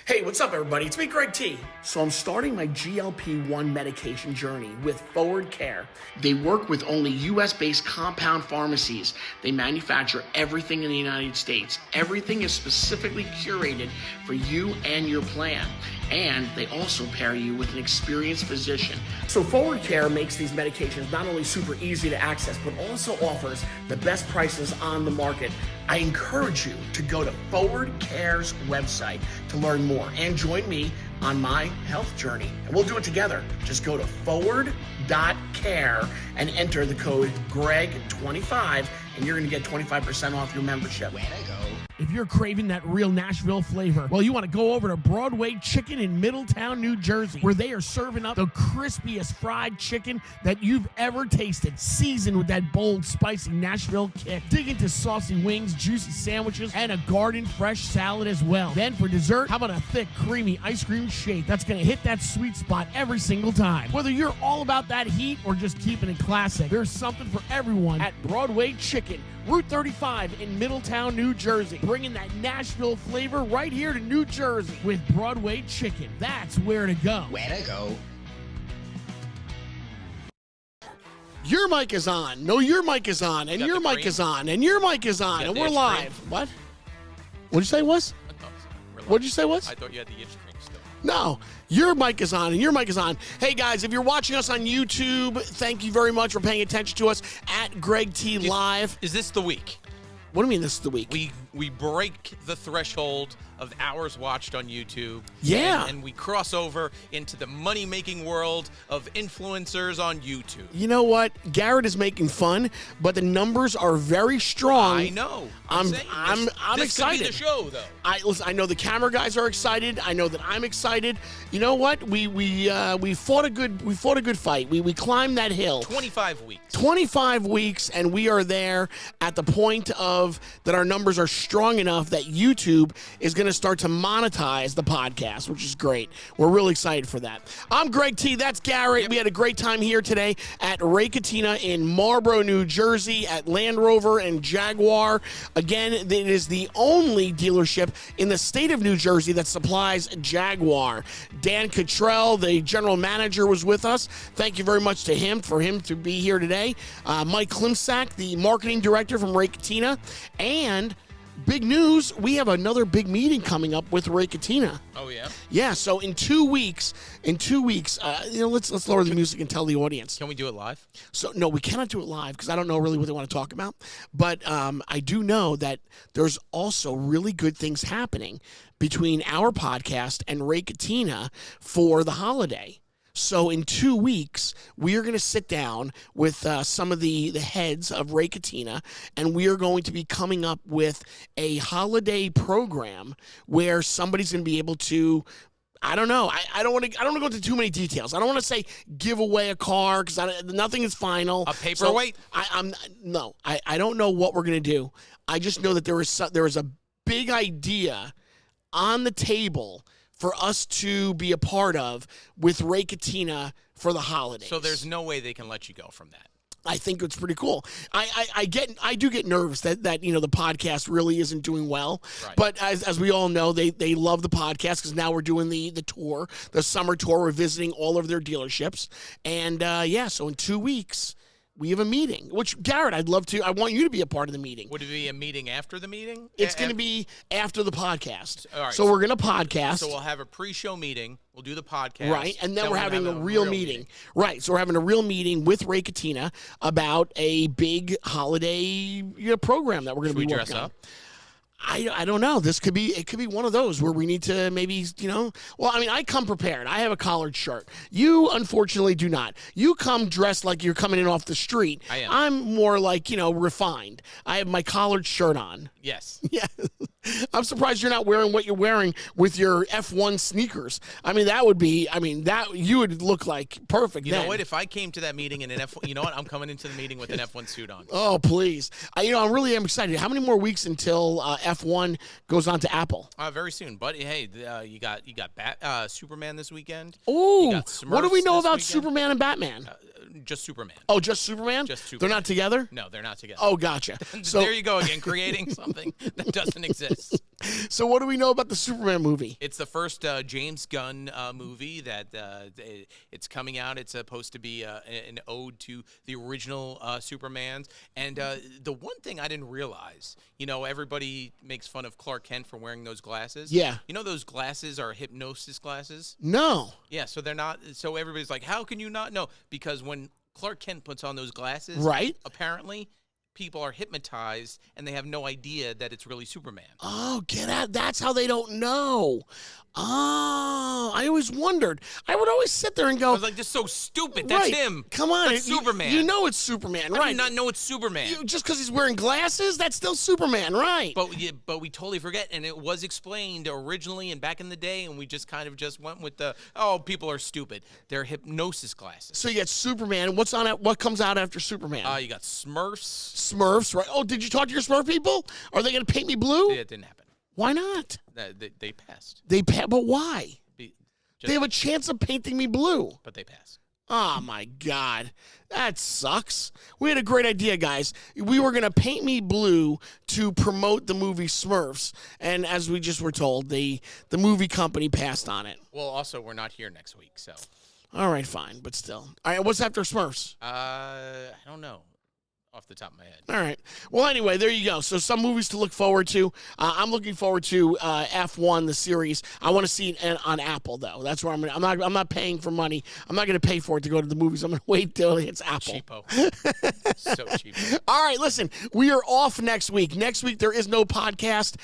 Hey, what's up, everybody? It's me, Greg T. So I'm starting my GLP-1 medication journey with Forward Care. They work with only U.S.-based compound pharmacies. They manufacture everything in the United States. Everything is specifically curated for you and your plan. And they also pair you with an experienced physician. So Forward Care makes these medications not only super easy to access, but also offers the best prices on the market. I encourage you to go to Forward Care's website to learn more and join me on my health journey. And we'll do it together. Just go to forward.care and enter the code GREG25 and you're going to get 25% off your membership. Where to go? If you're craving that real Nashville flavor, well, you want to go over to Broadway Chicken in Middletown, New Jersey, where they are serving up the crispiest fried chicken that you've ever tasted, seasoned with that bold, spicy Nashville kick. Dig into saucy wings, juicy sandwiches, and a garden fresh salad as well. Then for dessert, how about a thick, creamy ice cream shake that's going to hit that sweet spot every single time. Whether you're all about that heat or just keeping it classic, there's something for everyone at Broadway Chicken, Route 35 in Middletown, New Jersey. Bringing that Nashville flavor right here to New Jersey with Broadway Chicken. That's where to go. Where to go? Your mic is on. No, your mic is on. And your mic is on. And your mic is on. And we're live. What? What'd you say was? What'd you say was? I thought you had the itch cream still. No, your mic is on and your mic is on. Hey guys, if you're watching us on YouTube, thank you very much for paying attention to us at Greg T Live. Is this the week? What do you mean this is the week? We break the threshold of hours watched on YouTube. Yeah. And we cross over into the money-making world of influencers on YouTube. You know what? Garrett is making fun, but the numbers are very strong. I know. I'm this excited. Could be the show, though. I know the camera guys are excited. I know that I'm excited. You know what? We fought a good fight. We climbed that hill. 25 weeks. 25 weeks, and we are there at the point of that our numbers are strong enough that YouTube is going to start to monetize the podcast, which is great. We're really excited for that. I'm Greg T. That's Garrett. Yep. We had a great time here today at Ray Catena in Marlboro, New Jersey, at Land Rover and Jaguar. Again, it is the only dealership in the state of New Jersey that supplies Jaguar. Dan Cottrell, the general manager, was with us. Thank you very much to him for him to be here today. Mike Klimczak, the marketing director from Ray Catena, and big news, we have another big meeting coming up with Ray Catena. Oh, yeah? Yeah, so in 2 weeks, let's lower the music and tell the audience. Can we do it live? So, no, we cannot do it live because I don't know really what they want to talk about. But I do know that there's also really good things happening between our podcast and Ray Catena for the holiday. So in 2 weeks, we are going to sit down with some of the heads of Ray Catena, and we are going to be coming up with a holiday program where somebody's going to be able to, I don't know. I don't want to go into too many details. I don't want to say give away a car because nothing is final. A paperweight? So I don't know what we're going to do. I just know that there is a big idea on the table for us to be a part of with Ray Catena for the holidays. So there's no way they can let you go from that. I think it's pretty cool. I do get nervous that the podcast really isn't doing well. Right. But as we all know, they love the podcast because now we're doing the tour, the summer tour. We're visiting all of their dealerships. And so in 2 weeks, we have a meeting, which, Garrett, I want you to be a part of the meeting. Would it be a meeting after the meeting? It's going to be after the podcast. All right, so we're going to podcast. So we'll have a pre-show meeting. We'll do the podcast. Right, and then we're having a real meeting. Right, so we're having a real meeting with Ray Catena about a big holiday program that we're going to be working on. I don't know. It could be one of those where we need to maybe, I come prepared. I have a collared shirt. You, unfortunately, do not. You come dressed like you're coming in off the street. I am. I'm more like, refined. I have my collared shirt on. Yes. Yeah. I'm surprised you're not wearing what you're wearing with your F1 sneakers. That you would look like perfect. You know what? If I came to that meeting in an F1, you know what? I'm coming into the meeting with an F1 suit on. Oh, please. I really am excited. How many more weeks until F1 goes on to Apple? Very soon. But hey, you got Superman this weekend. Oh, what do we know about Superman and Batman? Just Superman. Oh, just Superman? Just Superman. They're not together? No, they're not together. Oh, gotcha. So there you go again, creating something that doesn't exist. So what do we know about the Superman movie? It's the first James Gunn movie that it's coming out. It's supposed to be an ode to the original Supermans. And the one thing I didn't realize, everybody makes fun of Clark Kent for wearing those glasses. Yeah. Those glasses are hypnosis glasses? No. Yeah, so they're not. So everybody's like, how can you not know? Because when Clark Kent puts on those glasses, right? Apparently, people are hypnotized and they have no idea that it's really Superman. Oh, get out. That's how they don't know. Oh, I always wondered. I would always sit there and go, I was like, this is so stupid. That's him. Come on. That's Superman. You know it's Superman, right? I do not know it's Superman. Just because he's wearing glasses, that's still Superman, right? But we totally forget, and it was explained originally and back in the day, and we just kind of just went with people are stupid. They're hypnosis glasses. So you got Superman. What comes out after Superman? You got Smurfs. Smurfs, right? Oh, did you talk to your Smurf people? Are they going to paint me blue? Yeah, it didn't happen. Why not? They passed. But why? They have a chance of painting me blue. But they passed. Oh, my God. That sucks. We had a great idea, guys. We were going to paint me blue to promote the movie Smurfs. And as we just were told, the movie company passed on it. Well, also, we're not here next week, so. All right, fine, but still. All right, what's after Smurfs? I don't know off the top of my head. All right. Well, anyway, there you go. So some movies to look forward to. I'm looking forward to F1, the series. I want to see it on Apple, though. That's where I'm not paying for money. I'm not going to pay for it to go to the movies. I'm going to wait till it's Apple. Cheapo. So cheapo. All right, listen, we are off next week. Next week, there is no podcast.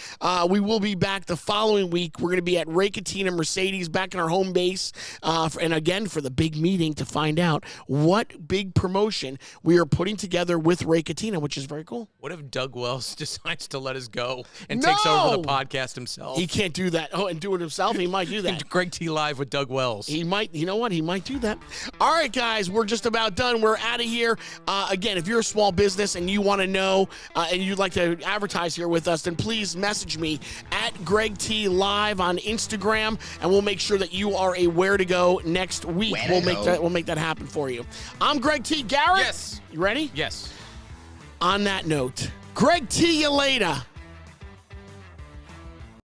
We will be back the following week. We're going to be at Ray Catena Mercedes, back in our home base. And again, for the big meeting to find out what big promotion we are putting together with Ray Catena, which is very cool. What if Doug Wells decides to let us go and takes over the podcast himself? He can't do that. Oh, and do it himself? He might do that. Greg T Live with Doug Wells. He might, you know what? He might do that. All right, guys, we're just about done. We're out of here. Again, if you're a small business and you want to know and you'd like to advertise here with us, then please message me at Greg T Live on Instagram, and we'll make sure that you are a where to go next week. We'll make that happen for you. I'm Greg T. Garrett. Yes. You ready? Yes. On that note, Greg T. you later.